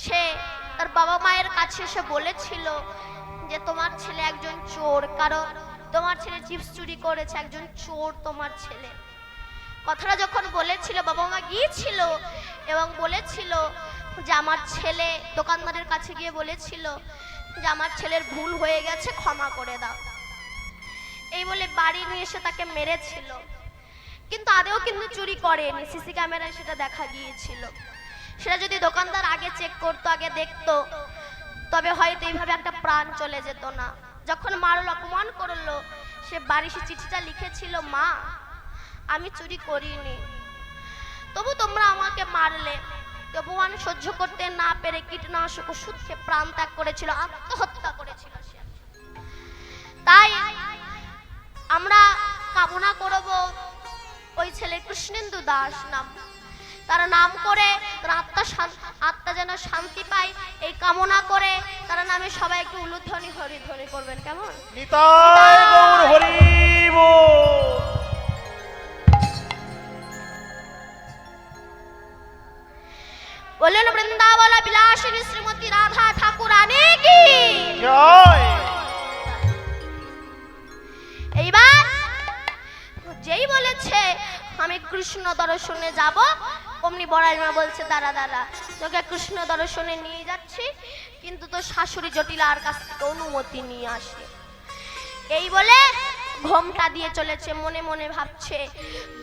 সে তার বাবা মায়ের কাছে এসে বলেছিল যে তোমার ছেলে একজন চোর, কারণ তোমার ছেলে চিপস চুরি করেছে, একজন চোর তোমার ছেলে। কথাটা যখন বলেছিল, বাবা মা গিয়েছিল এবং বলেছিল যে আমার ছেলে, দোকানদারের কাছে গিয়ে বলেছিল যে আমার ছেলের ভুল হয়ে গেছে, ক্ষমা করে দাও। এই বলে বাড়ি নিয়ে এসে তাকে মেরেছিল, কিন্তু আদেও কিন্তু চুরি করেনি, সিসি ক্যামেরায় সেটা দেখা গিয়েছিল। সেটা যদি দোকানদার আগে চেক করতো, আগে দেখতো, তবে হয়তো এইভাবে একটা প্রাণ চলে যেত না। যখন মারলো, অপমান করলো, সে বাড়ি সে চিঠিটা লিখেছিল, মা আমি চুরি করিনি, তবু তোমরা আমাকে মারলে। অপমান সহ্য করতে না পেরে কীটনাশক ওষুধ খেয়ে প্রাণ ত্যাগ করেছিল, আত্মহত্যা করেছিল সে। তাই আমরা কামনা করব ওই ছেলে কৃষ্ণেন্দু দাস নাম, তারা নাম করে তারা আত্মা যেন শান্তি পায় এই কামনা করে তারা নামে সবাই একটু উলুধ্বনি হরিধ্বনি করবেন, কেমন? নিতাই গৌর হরি বল। বললেন বৃন্দাবন বিলাসিনী শ্রীমতী রাধা ঠাকুরানী কি জয়। এইবার যেই বলেছে আমি কৃষ্ণ দর্শনে যাব, অমনি বড়াই মা বলছে দাঁড়া দাঁড়া, তোকে কৃষ্ণ দর্শনে নিয়ে যাচ্ছি, কিন্তু তোর শাশুড়ি জটিলার কাছ থেকে অনুমতি নিয়ে আসে। এই বলে ঘোমটা দিয়ে চলেছে, মনে মনে ভাবছে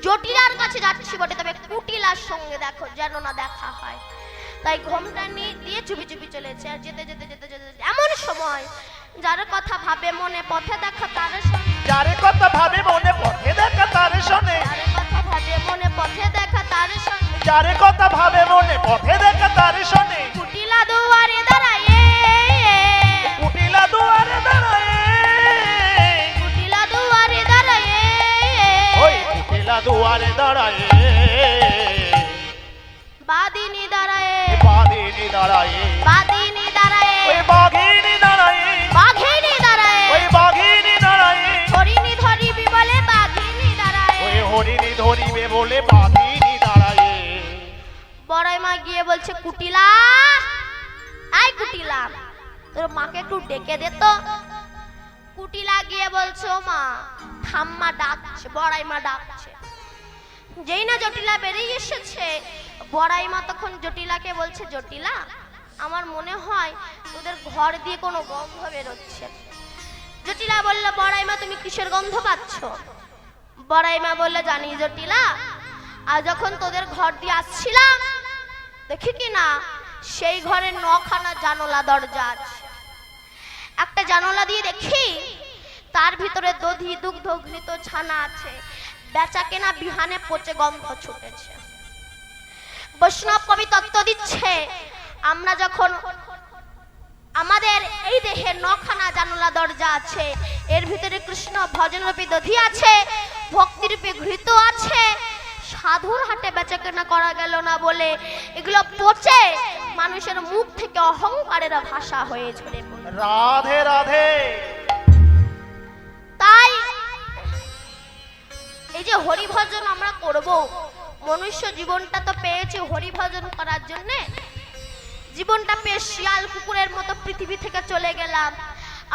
জটিলার কাছে যাচ্ছি বটে, তবে কুটিলার সঙ্গে দেখো যেন না দেখা হয়। তাই ঘোমটা নিয়ে দিয়ে চুপি চুপি চলেছে। আর যেতে যেতে যেতে যেতে এমন সময় যার কথা ভাবে মনে পথে দেখা তার সঙ্গে, যার কথা ভাবে মনে পথে দেখা তার শোনে, যার কথা ভাবে মনে পথে দেখা তার সঙ্গে, যার কথা ভাবে মনে পথে দেখা তার শোনে। কুটিলা দুয়ারে দাঁড়ায়, কুটিলা দুয়ারে দাঁড়ায়, কুটিলা দুয়ারে দাঁড়ায়, ওই কুটিলা দুয়ারে দাঁড়ায়, বাদিনী দাঁড়ায়, বাদিনী দাঁড়ায়, বাদিনী দাঁড়ায়, ওই বাঘিনী দাঁড়ায়, বাঘিনী দাঁড়ায়, ওই বাঘিনী দাঁড়ায়, হরিণী ধরিবি বলে বাঘিনী দাঁড়ায়। ওই হরিণী ধরিবে বলে বাঘিনী দাঁড়ায়। বড়াই মা গিয়ে বলছে কুটিলা, আই কুটিলা তোর মাকে একটু ডেকে দে তো। কুটিলা গিয়ে বলছে ও মা, ঠাম্মা ডাকছে, বড়াই মা ডাকছে। যেই না জটিলা বেরিয়ে এসেছে, বড়াই মা তখন জটিলাকে বলছে জটিলা, আমার মনে হয় তোদের ঘর দিয়ে কোনো গন্ধ বেরোচ্ছে। জটিলা বলল বড়াই মা তুমি কিসের গন্ধ পাচ্ছ? বড়াই মা বলল জানি জটিলা, আর যখন তোদের ঘর দিয়ে আসছিলাম দেখি কি না সেই ঘরের 9খানা জানলা দরজা আছে। একটা জানলা দিয়ে দেখি তার ভিতরে দধি দুগ্ধ ঘৃত ছানা আছে, বেচা কেনা বিহানে পচে গন্ধ ছুটেছে। বৈষ্ণব কবি তত্ত্ব দিচ্ছে আমরা যখন আমাদের এই দেহে 9খানা জানলা দরজা আছে, এর ভিতরে কৃষ্ণ ভজন রূপী দধি আছে, ভক্তি রূপী ঘৃত আছে, সাধুর হাটে বেচাকেনা করা গেল না বলে এগুলো পচে মানুষের মুখ থেকে অহংকারের ভাষা হয়ে ঝরে পড়ে। রাধে রাধে। তাই এই যে হরি ভজন আমরা করব, মনুষ্য জীবনটা তো পেয়েছি হরি ভজন করার জন্য, জীবনটা পেয়ে শিয়াল কুকুরের মতো পৃথিবী থেকে চলে গেলাম,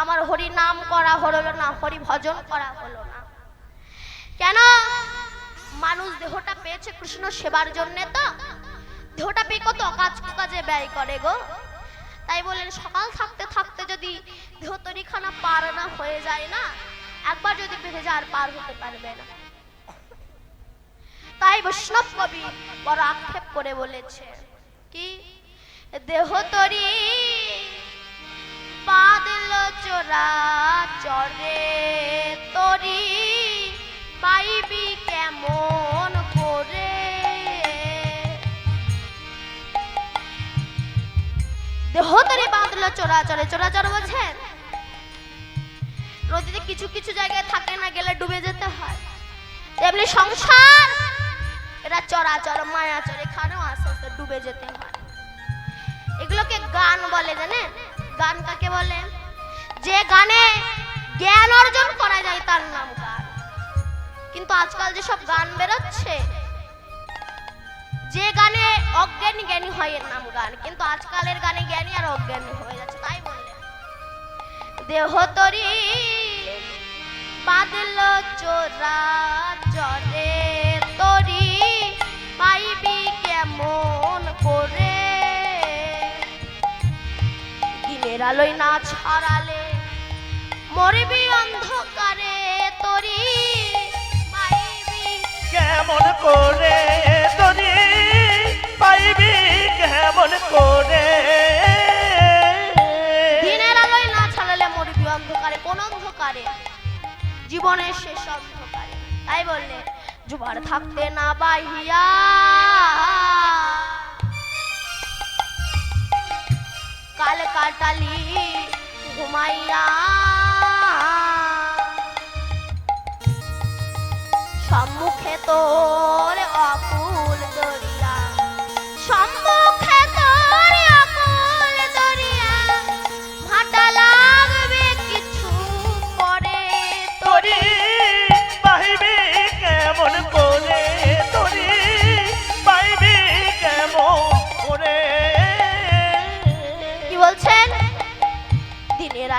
আমার হরি নাম করা হলো না, হরি ভজন করা হলো না কেন? মানুষ দেহটা পেয়েছে কৃষ্ণ সেবার জন্য, তো দেহটা পেয়ে কত কাজে ব্যয় করে গো। তাই বলেন সকাল থাকতে থাকতে যদি দেহ তরিখানা পার না হয়ে যায় না, একবার যদি বেঁধে যায় আর পার হতে পারবে না। তাই বৈষ্ণব কবি বড় আক্ষেপ করে বলেছে কি, দেহ তরি বাদল চোরা চরে তরি পাইবি কেমন করে। দেহ তরি বাঁধল চোরাচরে, চোরাচর বলছেন নদীতে কিছু কিছু জায়গায় থাকে না, গেলে ডুবে যেতে হয়, তেমনি সংসার এটা চরাচর মায়াচর, এখানেও আস্তে আস্তে ডুবে যেতে হয়। এগুলোকে গান বলে, জানেন গান কাকে বলে? যে গানে জ্ঞান অর্জন করা যায় তার নাম গান। কিন্তু আজকাল যে সব গান বেরোচ্ছে, যে গানে অজ্ঞানী জ্ঞানী হয় এর নাম গান, কিন্তু আজকালের গানে জ্ঞানী আর অজ্ঞানী হয়ে যাচ্ছে। তাই বললে দেহ তরি বাদল চোরা চরে তরি পাইবি কেমন করে। দিনের আলোয় না ছড়ালে মরবি অন্ধকারে তরি পাইবি কেমন করে, তরি পাইবি কেমন করে। দিনের আলোয় না ছড়ালে মরবি অন্ধকারে। কোন অন্ধকারে? জীবনের শেষ অন্ধকারে। তাই বললে জুবার থাকতে না বাহিয়া কাল কাটালি ঘুমাইয়া, সম্মুখে তোর অকুল দরিয়া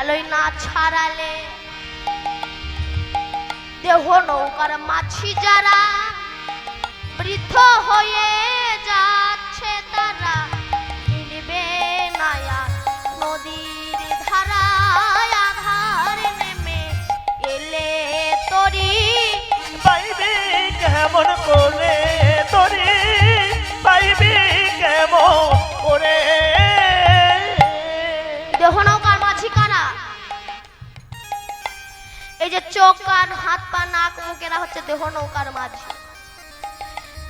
গেলই না ছাড়ালে, দেহ নৌকার মাছি যারা বৃদ্ধ হয়ে যাচ্ছে তারা, মিলবে না আর নদীর ধারায় আধার নেমে এলে তরি। পাইবি কেমন করে তরি, পাইবি কেমন করে। দেহ নৌকার মাঝি কারা? এই যে চোখ কান হাত পা নাক মুখ এরা হচ্ছে দেহ নৌকার মাঝি।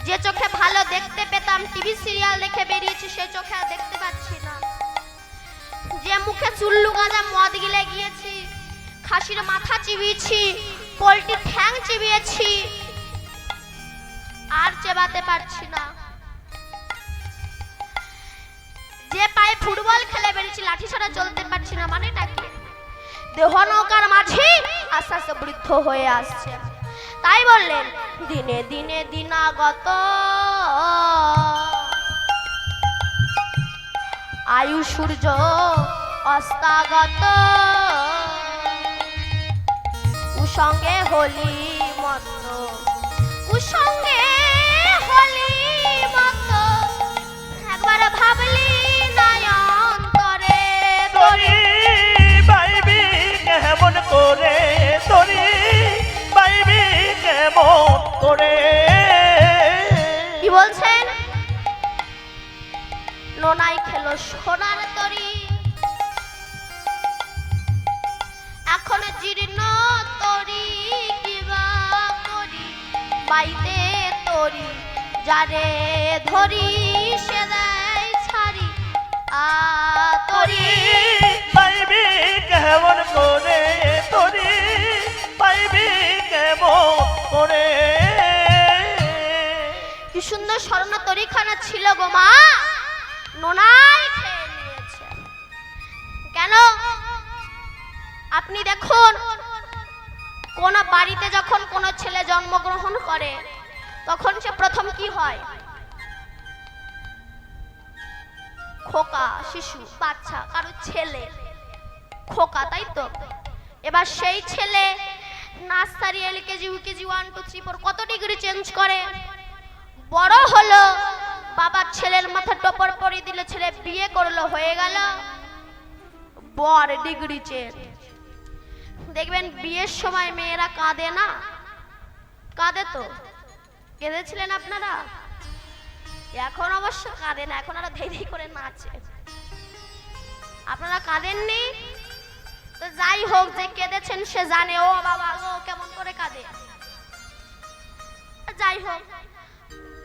যে চোখে ভালো দেখতে পেতাম টিভি সিরিয়াল দেখে বেরিয়েছি, সে চোখে আর দেখতে পাচ্ছি না। যে মুখে চুল্লু গাঁজা মদ গিলে গিয়েছি, খাসির মাথা চিবিয়েছি, পোল্ট্রি ঠ্যাং চিবিয়েছি, আর চেবাতে পারছি না। যে পায়ে ফুটবল খেলে বেরিয়েছি, লাঠি ছাড়া চলতে পারছি না, মানেটা কি? দেহ নৌকার মাঝি আস্তে আস্তে বৃদ্ধ হয়ে আসছে। তাই বললেন দিনে দিনে দিনাগত, আয়ু সূর্য অস্তাগত, কুসঙ্গে হলি মত, কুসঙ্গে হলি মত, একবার ভাবলি নয়ন্তরে তরি পাইবি কেমন করে তরি, পাইবি কেমন করে। কি বলছেন? নোনাই খেলো সোনার তরি, এখন জীর্ণ তরি কিবা করি, বাইতে তরি যারে ধরি সে দেয় ছাড়ি আ তরি। পাইবি কেমন করে তরি, পাইবি কেমন করে। কি সুন্দর স্বর্ণ তরিখানা ছিল গো মা, নোনাই খেয়ে নিয়েছে। কেন? আপনি দেখুন, কোন বাড়িতে যখন কোন ছেলে জন্মগ্রহণ করে তখন সে প্রথম কি হয়? খোকা, শিশু, বাচ্চা, কারো ছেলে খোকা, তাই তো? এবার সেই ছেলে নার্সারি, এলকেজি, ইউকেজি, 1 2 3 4 কত ডিগ্রি চেঞ্জ করে। বড় হলো, বাবা ছেলের মাথা টপর পরিয়ে দিল, ছেলে বিয়ে করলো, হয়ে গেল বর ডিগ্রি চেঞ্জ। দেখবেন বিয়ের সময় মেয়েরা কাঁদে না? কাঁদে তো? কেঁদেছিলেন আপনারা? এখন অবশ্য কাঁদে না, এখন আরো ধেই ধেই করে নাচে। আপনারা কাঁদেননি তো যাই হোক, যে কেঁদেছেন সে জানে ও বাবা গো কেমন করে কাঁদে। যাই হোক,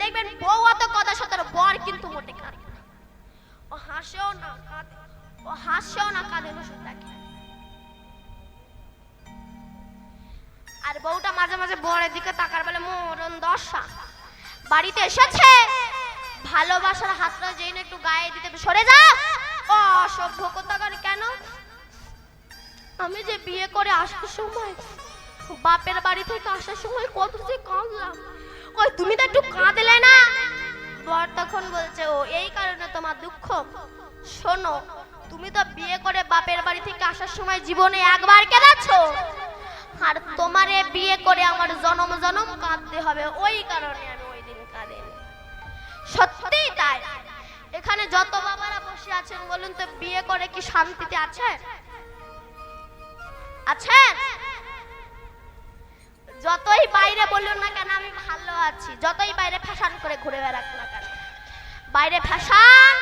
দেখবেন বউ অত কথা সতর, বর কিন্তু মোটে কাঁদে না। ও হাসেও না কাঁদে, ও হাসেও না কাঁদে, ওষুধ দেখে। আর বউটা মাঝে মাঝে বরের দিকে তাকার বলে মরণ দশা। বাড়িতে এসেছে, ভালোবাসার হাতটা যেই না একটু গায়ে দিতে, সরে যা, ও অসভ্য কোথাকার। কেন? আমি যে বিয়ে করে আসার সময়, বাপের বাড়ি থেকে আসার সময় কত যে কাঁদলাম। ওই তুমি তো একটু কাঁদলে না? বর তখন বলছে ও এই কারণে তোমার দুঃখ। শোনো, তুমি তো বিয়ে করে বাপের বাড়ি থেকে আসার সময় জীবনে একবার কেঁদেছো, আর তোমারে বিয়ে করে আমার জনম জনম কাঁদতে হবে, ওই কারণে আমি ওই দিন কাঁদিনি। সত্যিই তাই। এখানে যত বাবারা বসে আছেন বলুন তো, বিয়ে করে কি শান্তিতে আছেন? আছেন? যতই বাইরে বলুন না কেন আমি ভালো আছি, যতই বাইরে ফ্যাশন করে ঘুরে বেড়াক না কেন, বাইরে ফ্যাশন,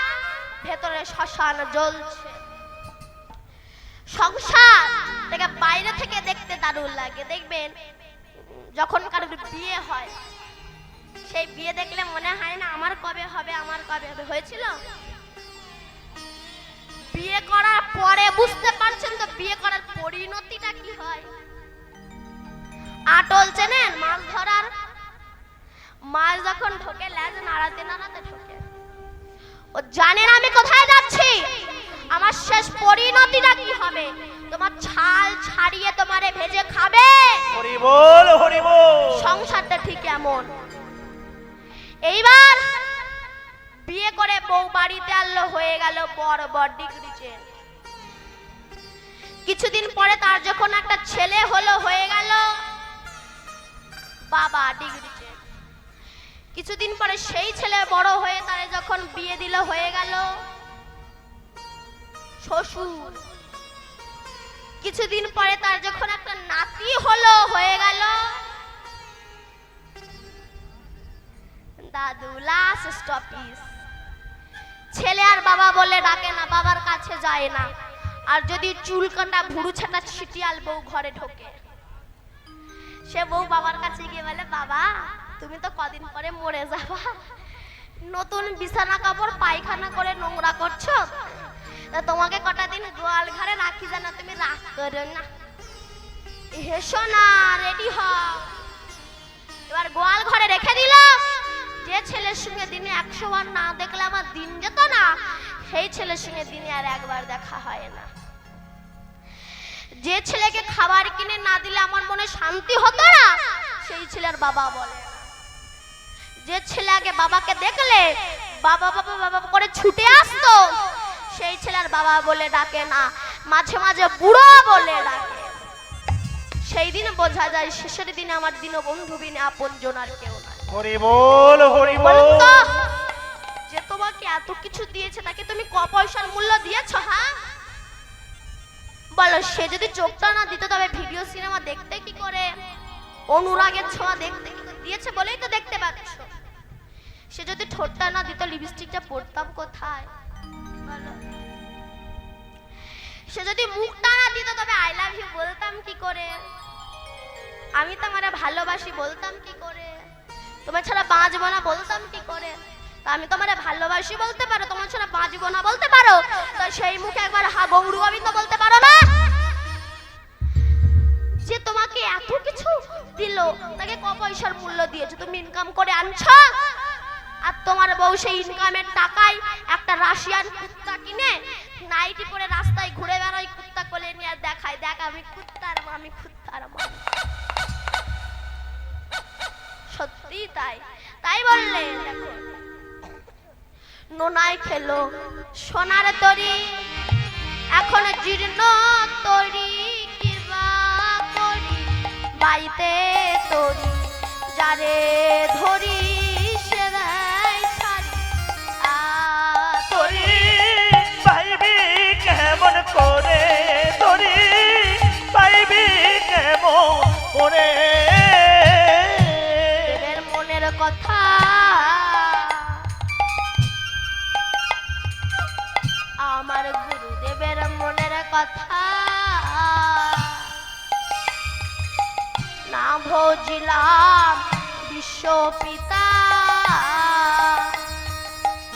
ভেতরে শ্মশান জ্বলছে। সংসার থেকে বাইরে থেকে দেখতে দারুণ লাগে। দেখবেন যখন কারোর বিয়ে হয়, সেই বিয়ে দেখলে মনে হয় না আমার কবে হবে, আমার কবে হবে। হয়েছিল? বিয়ে করার পরে বুঝতে পারছেন তো বিয়ে করার পরিণতিটা কি হয়। আটল চেনেন? মাছ ধরার মাছ যখন ঢোকে, লেজ নাড়াতে নাড়াতে ঢোকে। ও জানেন আমি কোথায় যাচ্ছি, আমার শেষ পরিণতিটা কি হবে। তোমার ছাল ছাড়িয়ে তোমারে ভেজে খাবে। হরি বল, হরি বল। সংসারটা ঠিক এমন। এইবার বিয়ে করে বউ বাড়িতে আনলো, হয়ে গেল বড় বড় ডিগ্রি চেঞ্জ। কিছুদিন পরে তার যখন একটা ছেলে হয়ে গেল, বাবা ডিগ্রিতে। কিছুদিন পরে সেই ছেলে বড় হয়ে তারে যখন বিয়ে দিল, হয়ে গেল শ্বশুর। কিছুদিন পরে তার যখন একটা নাতি হয়ে গেল দাদু। লাস্ট স্টপিস। ছেলে আর বাবা বলে ডাকে না, বাবার কাছে যায় না। আর যদি চুল কাটা ভুরু ছাটা ছিটিয়াল বউ ঘরে ঢোকে, সে বউ বাবার কাছে গিয়ে বলে, বাবা তুমি তো কদিন পরে মরে যাবা, নতুন বিছানা কাপড় পায়খানা করে নোংরা করছো, তা তোমাকে কটা দিন গোয়াল ঘরে রাখি, জানা তুমি রাগ করো না, হেসো না, রেডি হও। এবার গোয়াল ঘরে রেখে দিল। যে ছেলের সঙ্গে দিনে 100 বার না দেখলে আমার দিন যেত না, সেই ছেলের সঙ্গে দিনে আর একবার দেখা হয় না। যে ছেলেকে খাবার কিনে না দিলে আমার মনে শান্তি হতো না, সেই ছেলের বাবা বলে। যে ছেলে আগে বাবাকে দেখলে বাবা বাবা বাবা করে ছুটে আসতো, সেই ছেলের বাবা বলে ডাকে না, মাঝে মাঝে বুড়ো বলে ডাকে। সেই দিন বোঝা যায় শেষের দিনে আমার দীনবন্ধু বিনে আপনজন আর কেউ নাই। হরি বল, হরি বল। বলুন তো, যে তোমাকে এত কিছু দিয়েছে তাকে তুমি ক পয়সার মূল্য দিয়েছো? হ্যাঁ বলো। সে যদি চোখটা না দিত তবে ভিডিও সিনেমা দেখতে কি করে, অনুরাগের ছোঁয়া দেখতে কি করে? দিয়েছে বলেই তো দেখতে পাচ্ছ। সে যদি ঠোঁটটা না দিত লিপস্টিকটা পরতাম কোথায় বলো? সে যদি মুখটা না দিত তবে আই লাভ ইউ বলতাম কি করে? আমি তোমারে ভালোবাসি বলতাম কি করে? তোমার ছাড়া বাঁচবো না বলতাম কি করে? তা আমি তোমারে ভালোবাসি বলতে পারো, তোমার ছাড়া বাঁচবো না বলতে পারো, তো সেই মুখে একবার হা গৌরু গোবিন্দ বলতে পারো না? যে তোমাকে এত কিছু দিল তাকে ক পয়সার মূল্য দিয়েছো? তুমি ইনকাম করে আনছো, আর তোমার বউ সেই ইনকামের টাকায় একটা রাশিয়ান কুত্তা কিনে নাইটি পরে রাস্তায় ঘুরে বেড়ায়, কুত্তা কোলে নিয়ে আর দেখায়, দেখ আমি কুত্তার মা, আমি কুত্তার মা। সত্যি তাই। তাই বললে দেখো, নোনায় খেলো সোনার তরি, এখন জীর্ণ তরি কিবা করি, বাইতে তরি যারে ধরি সে দেয় ছাড়ি। তোরি পাইবি কেমন করে, তোরি পাইবি কেমন করে, দেবের মনের কথা আমার গুরুদেবের মনের কথা না ভজিলাম বিশ্বপিতা,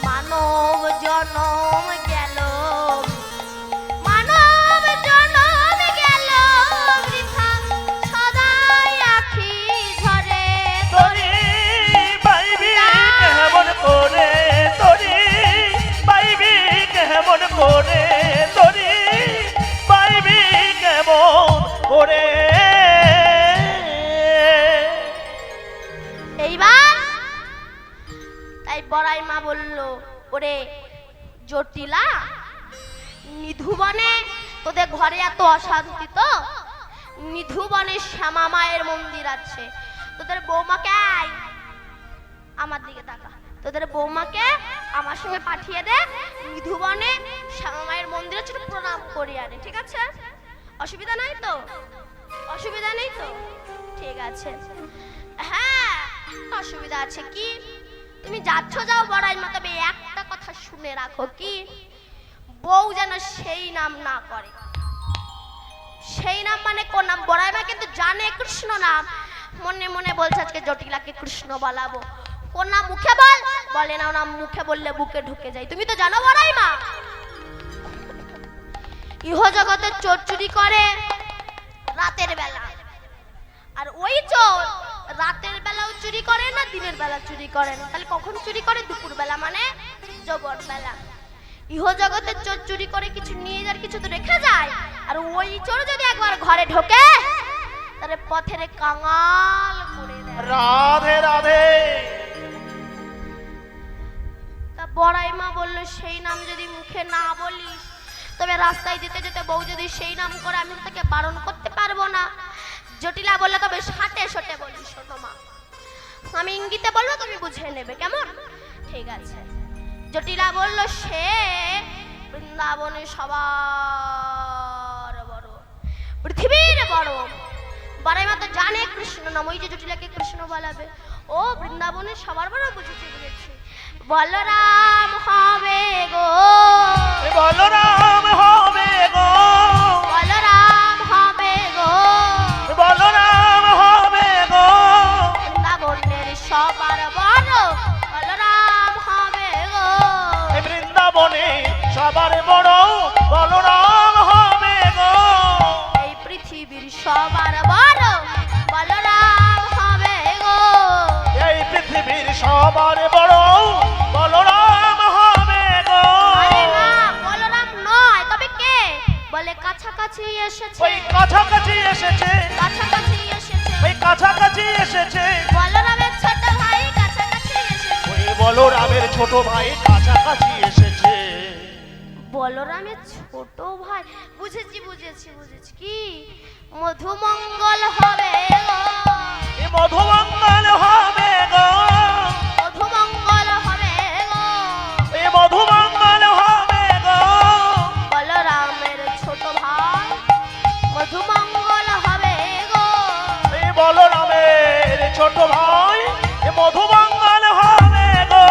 মানব জনম গেল, মানব জনম গেল বৃথা, সদাই আখি ঝরে। তোরি পাইবি কেমন করে, তোরি পাইবি কেমন করে, তোরি পাইবি কেমন করে। এইবার তাই বড়াই মা বলল, ওরে জটিলা, নিধুবনে তোদের ঘরে এত অশান্তি, তো নিধুবনে শ্যামা মায়ের মন্দির আছে, তোদের বৌমাকে আয় আমার দিকে তাকা, তোদের বৌমাকে আমার সঙ্গে পাঠিয়ে দে, নিধুবনে শ্যামা মায়ের মন্দিরে ছোট প্রণাম করি আনে, ঠিক আছে? অসুবিধা নাই তো? অসুবিধা নেই তো? ঠিক আছে। হ্যাঁ অসুবিধা আছে কি? তুমি যাচ্ছ যাও বড়াই মা, তবে একটা কথা শুনে রাখো, কি বউ যেন সেই নাম না করে। সেই নাম মানে কোন নাম? বড়াই মা কিন্তু জানে কৃষ্ণ নাম, মনে মনে বলছে আজকে জটিলাকে কৃষ্ণ বলাবো। কোন নাম মুখে বল, বলে না নাম মুখে বললে বুকে ঢুকে যায়। তুমি তো জানো বড়াই মা, ইহ জগতে চোর চুরি করে রাতের বেলা, আর ওই চোর রাতের বেলাও চুরি করে না দিনের বেলা চুরি করে না, তাহলে কখন চুরি করে? দুপুর বেলা, মানে জগৎ বেলা। ইহ জগতে চোর চুরি করে কিছু নিয়ে যার কিছু তো রেখে যায়, আর ওই চোর যদি একবার ঘরে ঢোকে তাহলে পথের কাঙাল করে দেয়। রাধে রাধে। তা বড়াই মা বললো, সেই নাম যদি মুখে না বলিস তবে রাস্তায় যেতে যেতে বউ যদি সেই নাম করে আমি তাকে বারণ করতে পারবো না। জটিলা বললে তবে সাটে সটে বলি, শোনো মা, আমি ইঙ্গিতে বলবো তুমি বুঝে নেবে, কেমন? ঠিক আছে। জটিলা বলল সে বৃন্দাবনে সবার বড়, পৃথিবীর বড়। বারাই মা তো জানে কৃষ্ণ নাম, ওই যে জটিলাকে কৃষ্ণ বলাবে। ও বৃন্দাবনে সবার বড়, বুঝেছি বুঝেছি। বলরাম হবে গো, বলরাম হবে গো, বলরাম হবে গো, বলরাম হবে গো, বৃন্দাবনের সবার বড় বলরাম হবে গো। এই বৃন্দাবনে সবার বড় বলরাম হবে গো, এই পৃথিবীর সবার বড় বলরাম হবে গো। এই পৃথিবীর সবার বড় বলরাম হবে গো। আরে না, বলরাম নয়, তবে কে? বলে কাছাকাছি এসেছে, ওই কাছাকাছি এসেছে, কাছাকাছি এসেছে, ওই কাছাকাছি এসেছে, বলরামের ছোট ভাই কাছাকাছি এসেছে। ওই বলরামের ছোট ভাই কাছাকাছি এসেছে। বলরামের ছোট ভাই, বুঝেছি বুঝেছি বুঝেছি, কি মধুমঙ্গল হবে গো, এ মধুমঙ্গল হবে গো, মধুমঙ্গল হবে গো। এ মধুমঙ্গল হবে গো, বলরামের ছোট ভাই মধুমঙ্গল হবে গো। এ বলরামের ছোট ভাই এ মধুমঙ্গল হবে গো।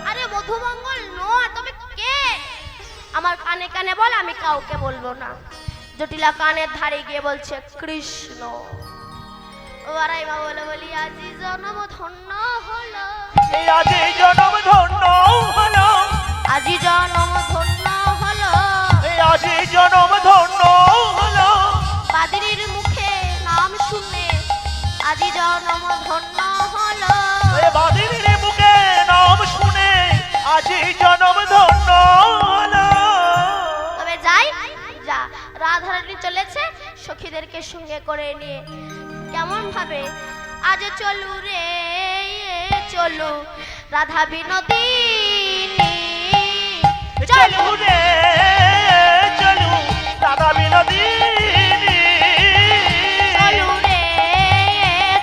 আরে মধুমঙ্গল নয়, তবে কে? আমার কানে কানে বল, আমি কাউকে বলবো না। জটিলা কানের ধারে গিয়ে বলছে কৃষ্ণ। বারাই মা বলে বলি আজি জন্ম ধন্য হলো, এই আজ এই জনম ধন্য হলো, আজি জন্ম ধন্য হলো। এই আজ এই জনম ধন্য হলো, বাদিনীর মুখে নাম শুনে আজি জন্ম ধন্য হলো। এ বাদিনীর মুখে নাম শুনে আজ এই জনম ধন্য হলো। তবে যাই যা, রাধারানী চলেছে সখীদেরকে সঙ্গে করে নিয়ে। কেমন ভাবে আজ চলু রে চলু রাধা বিনোদিনী, চলু রে চলু রাধা বিনোদিনী, চলু রে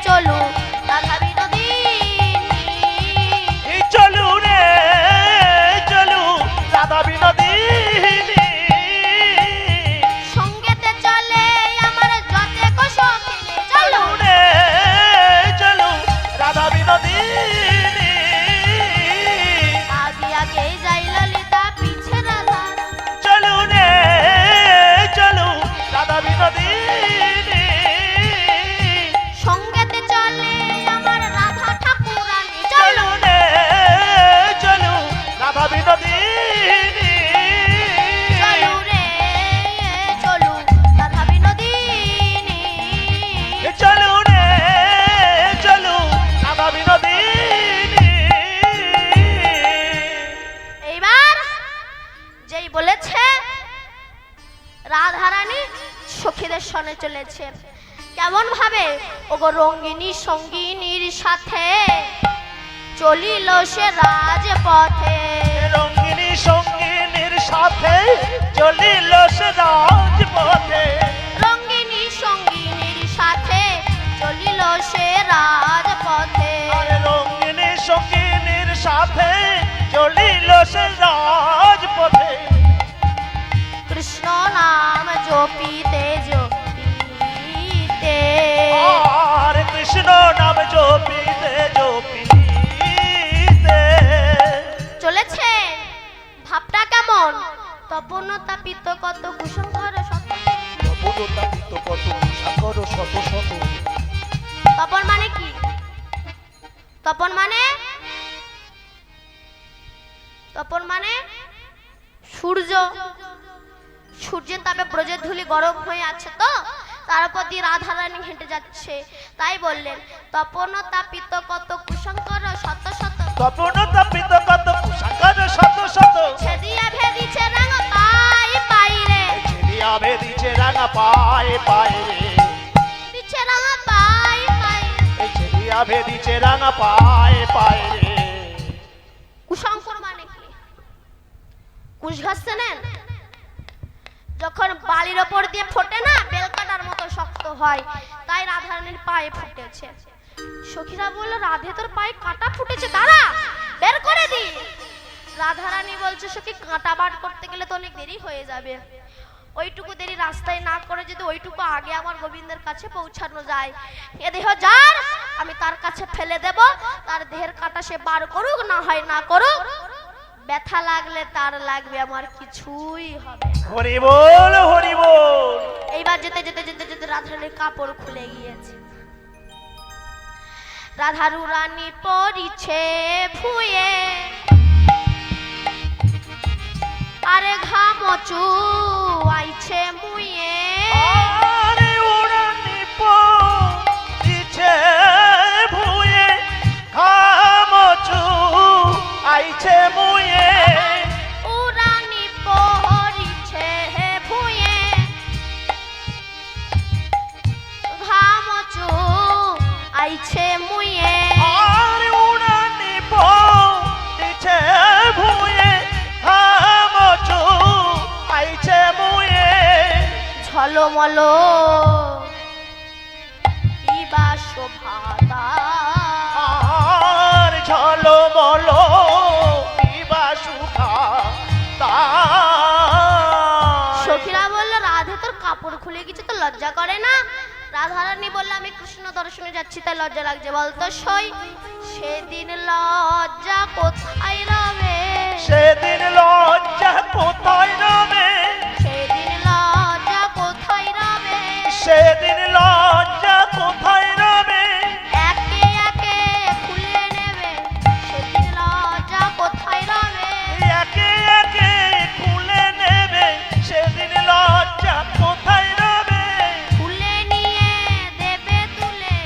চলু রাধা বিনোদিনী। এই চলু রে চলু রাধা বিনোদিনী, সঙ্গেতে চলে আমার যতে কো সখিনী, চলু চলু রে চলু রাধা বিনোদিনী, আগে আগে যাই ললিতা পিছে রাধা, চলু রে চলু রাধা বিনোদিনী, সঙ্গেতে চলে আমার রাধা ঠাকুরানী, চলু চলু রে চলু রাধা বিনোদিনী, চলু রে চলু রাধা বিনোদিনী। চলু রে চলু রাধা বিনোদিনী। এইবার যেই বলেছে রাধারানী সখীদের সনে চলেছে। কেমন ভাবে ওগো রঙ্গিনী সঙ্গিনীর সাথে চলিল সে রাজপথে, রঙ্গিনী সঙ্গিনীর সাথে চলিল সে রাজপথে, রঙ্গিনী সঙ্গিনীর সাথে চলিল সে রাজপথে। আরে রঙ্গিনী সঙ্গিনীর সাথে চলিল সে রাজপথে, কৃষ্ণ নাম জপিতে জপিতে, আর কৃষ্ণ নাম জপিতে জপিতে চলেছে। ভাবটা কেমন? তপন তাপিত কত কুসংস্কার শত, তপনতাপিত কত সাগর শত শত, তপন মানে কি? তপন মানে, তপন মানে সূর্য। সূর্যের তাপে ব্রজের ধুলি গরম হয়ে আছে, তো তার উপর দিয়ে রাধারানী হেঁটে যাচ্ছে, তাই বললেন তপন তাপিত কত কুসংস্কার শত শত, তপনতাপিত কত সাগর শত শত, ছেদিয়া ভেদিছে রঙ পাই পাই রে, ছেড়িয়া বেদিছে রাঙা পায়ে পায়ে রে, দিছে রঙ পাই পাই, এই ছেড়িয়া ভেদিছে রাঙা পায়ে পায়ে রে। কুসংস্কার মানে কি? কুশ ঘাসছে নেন যখন বালির ওপর দিয়ে ফোটে না বেলকাটার মতো শক্ত হয়, তাই রাধারানীর পায়ে ফুটেছে। সখীরা বলল, রাধে তোর পায়ে কাঁটা ফুটেছে, দাঁড়া বের করে দি। রাধারানী বলছে, সখী কাঁটা বার করতে গেলে তো অনেক দেরি হয়ে যাবে, ওইটুকু দেরি রাস্তায় না করে যদি ওইটুকু আগে আমার গোবিন্দের কাছে পৌঁছানো যায়, এ দেহ যার আমি তার কাছে ফেলে দেব, তার দেহের কাঁটা সে বার করুক না হয় না করুক, ব্যথা লাগলে তার লাগবে, আমার কিছুই হবে না। হরি বল হরি বল। এইবার যেতে যেতে যেতে যেতে রাধারানীর কাপড় খুলে গিয়েছে। রাধারু রানী পরিছে ভুয়ে, আরে ঘামচু আইছে মুয়ে, আরে উড়ানি পড়িছে ভুয়ে, ঘামচু আইছে মুয়ে, উরানি পরিছে ভুয়ে, ঘামচু আইছে মুয়ে, আরে উড়ানি পড়িছে ভুয়ে, ঘামচু আইছে মুয়ে, ঝলমল ইবা শোভাতা, আর ঝলমল বিবা সুখা তা। সখীরা বলল, রাধে তোর কাপড় খুলে গেছে তো লজ্জা করে না? রাধারানী বলল, আমি কৃষ্ণ দর্শনে যাচ্ছি তাই লজ্জা লাগছে। বলতো সই সেদিন লজ্জা কোথায় রবে, সেদিন লজ্জা কোথায় রবে, সেদিন লজ্জা কোথায় রবে, সেদিন লজ্জা কোথায় রবে, একে একে খুলে নেবে, সেদিন লজ্জা কোথায় রবে, একে একে খুলে নেবে, সেদিন লজ্জা কোথায় রবে, খুলে নিয়ে দেবে তুলে,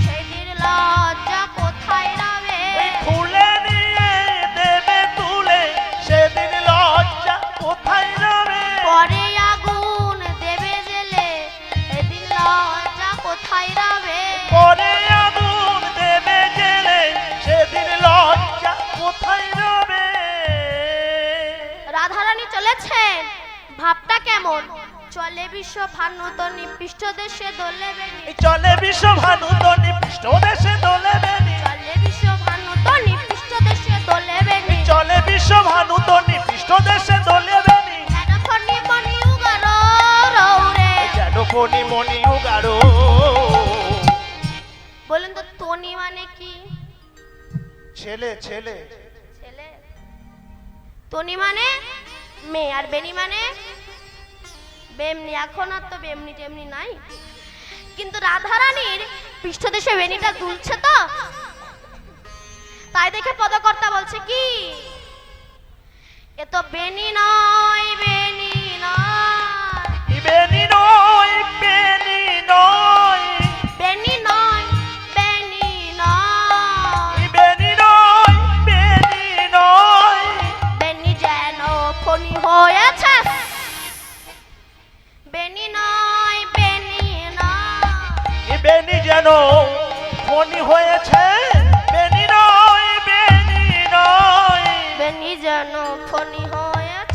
সেদিন লজ্জা কোথায় রবে, খুলে নিয়ে দেবে তুলে, সেদিন লজ্জা কোথায় রবে, পরে আগুন দেবে জেলে, সেদিন লজ্জা কোথায় রবে। পরে আগুন দেবে জেলে, সেদিন লজ্জা কোথায় রবে। রাধারানী চলেছেন, ভাবটা কেমন? চলে বিশ্ব ভানুত নিপৃষ্ট দেশে দোলে বেনি, চলে বিশ্ব ভানু তো নিপৃষ্ট দেশে দোলে বেনি, চলে বিশ্ব ভানুত নিপৃষ্ট দেশে দোলে বেনি, চলে বিশ্ব ভানু তো নিপৃষ্ট দেশে দোলে বেনি, যেন ফণি মণি উগার রৌরে। যেন ফণি মণি উগারো। বলুন তো তনি মানে কি? ছেলে ছেলে, ছেলে। তনি মানে মেয়ে, আর বেনি মানে বেমনি। এখন আর তো বেমনি টেমনি নাই, কিন্তু রাধারানীর পৃষ্ঠদেশে বেনিটা দুলছে তো, তাই দেখে পদকর্তা বলছে কি, এ তো বেনি নয়, বেনি নয়, বেনি নয়, বেনি নয়, বেনি নয়, বেনি নয়, বেনি নয়, বেনি নয়, বেনি যেন ফণি হয়েছে, বেনি নয়, বেনি নয়, বেনি যেন ফণি হয়েছে, বেনি নয়, বেনি নয়, বেনি যেন ফণি হয়েছে,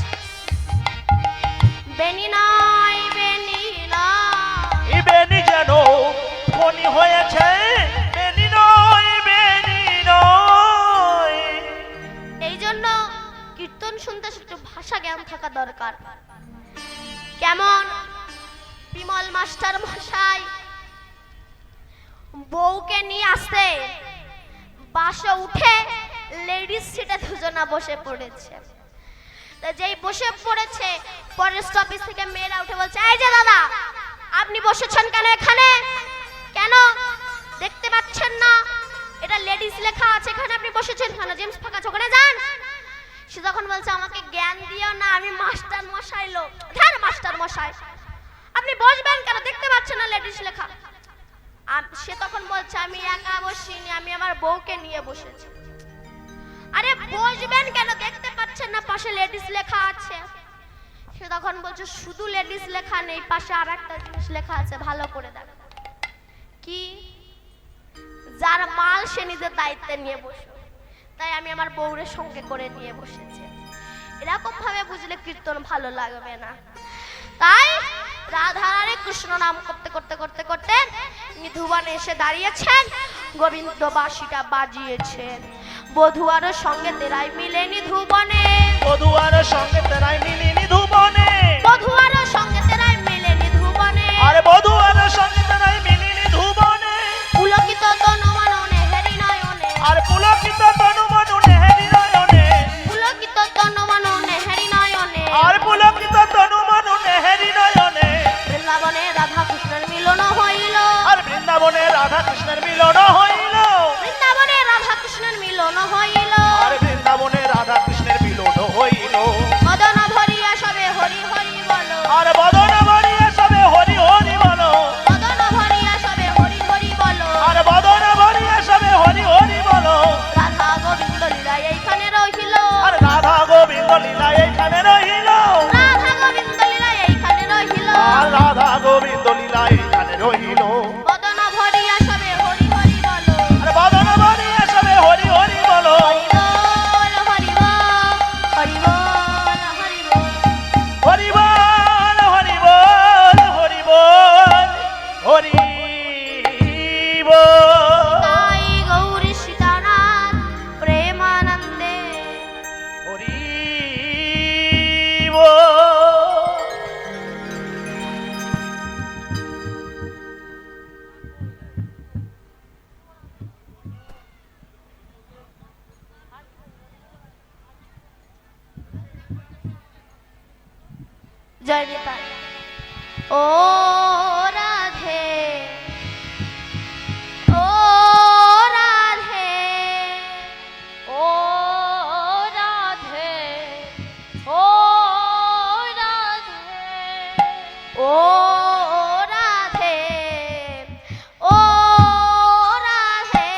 বেনি নয়, বেনি নয়। বেনি যেন ফণি হয়েছে, বেনি নয়, বেনি নয়। এই জন্য কীর্তন শুনতে একটু ভাষা জ্ঞান থাকা দরকার। কেমন বিমল মাস্টার মশাই বউকে নিয়ে আসতে বাসে উঠে লেডিস সিটে দুজনা বসে পড়েছে। তা যেই বসে পড়েছে, পরের স্টপেজ থেকে মেয়েরা উঠে বলছে, এই যে দাদা আপনি বসেছেন কেন এখানে? কেন দেখতে পাচ্ছেন না এটা লেডিস লেখা আছে, এখানে আপনি বসেছেন কেন? জেমস ফাঁকা ওখানে যান। সে তখন বলছে, আমাকে জ্ঞান দিও না, আমি মাস্টার মশাই লোক। ধ্যান মাস্টার মশাই, আপনি বসবেন কেন? দেখতে পাচ্ছেন না লেডিস লেখা? সে তখন বলছে, আমি একা বসিনি, আমি আমার বউকে নিয়ে বসেছি। আরে বসবেন কেন? দেখতে পাচ্ছেন না পাশে লেডিস লেখা আছে? সে তখন বলছে, শুধু লেডিস লেখা নেই, পাশে আর একটা জিনিস লেখা আছে, ভালো করে দেখ। কি? যার মাল সে নিজের দায়িত্বে নিয়ে বসে, তাই আমি আমার বউরের সঙ্গে করে নিয়ে বসেছি। এরকম ভাবে বুঝলে কীর্তন ভালো লাগবে না। তাই রাধা রানী কৃষ্ণ নাম করতে করতে করতে করতে নিধুবনে এসে দাঁড়িয়েছেন, গোবিন্দ বাঁশিটা বাজিয়েছেন। বধুয়ারও সঙ্গে তেরাই মিলে নিধুবনে, বধুয়ার সঙ্গে তেরাই মিলি নিধুবনে, বধুয়ারও সঙ্গে তেরাই মিলে নিধুবনে। আর বধুয়ার সঙ্গে তেরাই মিলি নিধুবনে, পুলকিত তনু মননে হেরি নয়নে, আর পুলকিত তনু মনু নেহেরি নয়নে, পুলকিত তনু মননে হেরি নয়নে। আর পুলকিত তনু মনু নেহেরি নয়নে। বৃন্দাবনে রাধা কৃষ্ণের মিলন হইল, আর বৃন্দাবনে রাধা কৃষ্ণের মিলন হইল, বৃন্দাবনে রাধা কৃষ্ণের মিলন হইল। আর বৃন্দাবনে রাধা কৃষ্ণের মিলন হইল। মদন ভরিয়া সবে হরি হরি বলো, আর বদন ভরিয়া সবে হরি হরি বলো, মদন ভরিয়া সবে হরি হরি বলো। আর বদন ভরিয়া সবে হরি হরি বলো। রাধা গোবিন্দ লীলা এইখানে রহিল, আর রাধা গোবিন্দ লীলা এইখানে রহিল, রাধা গোবিন্দ লীলা এইখানে রহিল। আর রাধা গোবিন্দ লীলা এইখানে রহিল। মদন ভরিয়া সবে হরি হরি বলো, আর বদন ভরিয়া সবে হরি হরি বলো। হরি বল হরি বল হরি বল হরি বল। হরি বল হরি বল হরি বল হরি বল। তাই গৌরী সীতানাথ প্রেমানন্দে হরি বল। জয় নিতাই। ও রাধে ও রাধে ও রাধে ও রাধে ও রাধে ও রাধে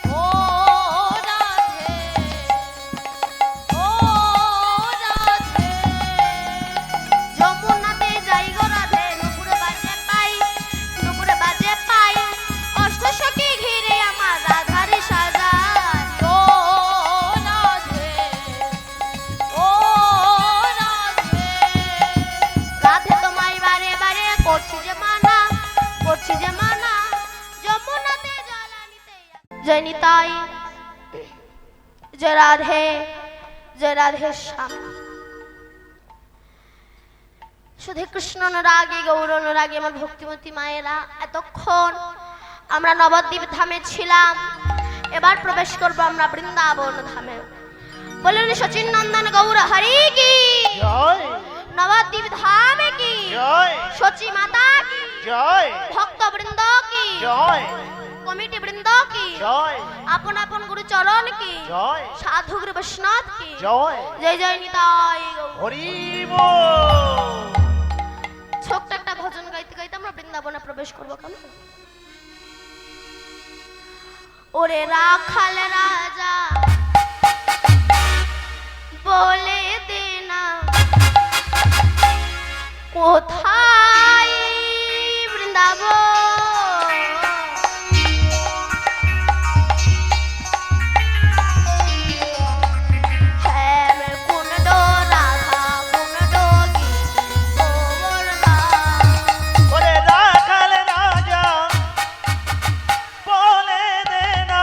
ও রাধে ও রাধে যমুনাতে যাই গো রাধে, নুপুরে বাজে পাই, নুপুরে বাজে পাই, অষ্টসখী ঘিরে আমার রাধারি সাজায়। ও রাধে ও রাধে রাধে তোমায় বারে বারে করছি যে মানা, করছি যে মানা, যমুনাতে জল আনিতে। জয় নিতাই, জয় রাধে, জয় রাধে শ্যাম। শুধু কৃষ্ণ অনুরাগী গৌর অনুরাগী আমার ভক্তিমতী মায়েরা, এতক্ষণ আমরা নবদ্বীপ ধামে ছিলাম, এবার প্রবেশ করব আমরা বৃন্দাবন ধামে। বলুন সচিন নন্দন গৌর হরি কি, জয় নবদ্বীপ ধামে কি, জয় সচি মাতা কি, জয় ভক্ত বৃন্দ কি, জয় কমিটি বৃন্দ কি, জয় আপন আপন গুরু চরণ কি, জয় সাধু গুরু বৈষ্ণব কি। জয় জয় জয় নিতাই গৌর। হরি বল। ছোট্ট একটা ভজন গাইতে গাইতে আমরা বৃন্দাবনে প্রবেশ করবো কেমন? ওরে রাখাল রাজা বলে দে না কোথায় বৃন্দাবন, শ্যাম কুণ্ড রাধা কুণ্ড গীতি গোবর্ধন। ওরে রাখাল রাজা বলে দে না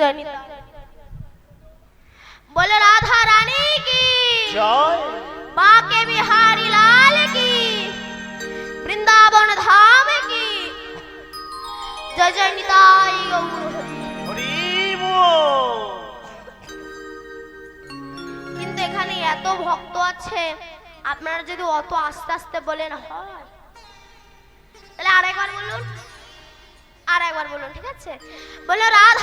জয় নিতাই। বলো রাধা রানী কি জয় बाके बिहारी लाल की, वृंदावन धाम की जय जय निताई गौर हरि। হরি বল। কিন্তু এখানে এত ভক্ত আছে, আপনারা যদি অত আস্তে আস্তে বলেন হয়, তাহলে আরেকবার বলুন, ঠিক আছে? বলো রাধা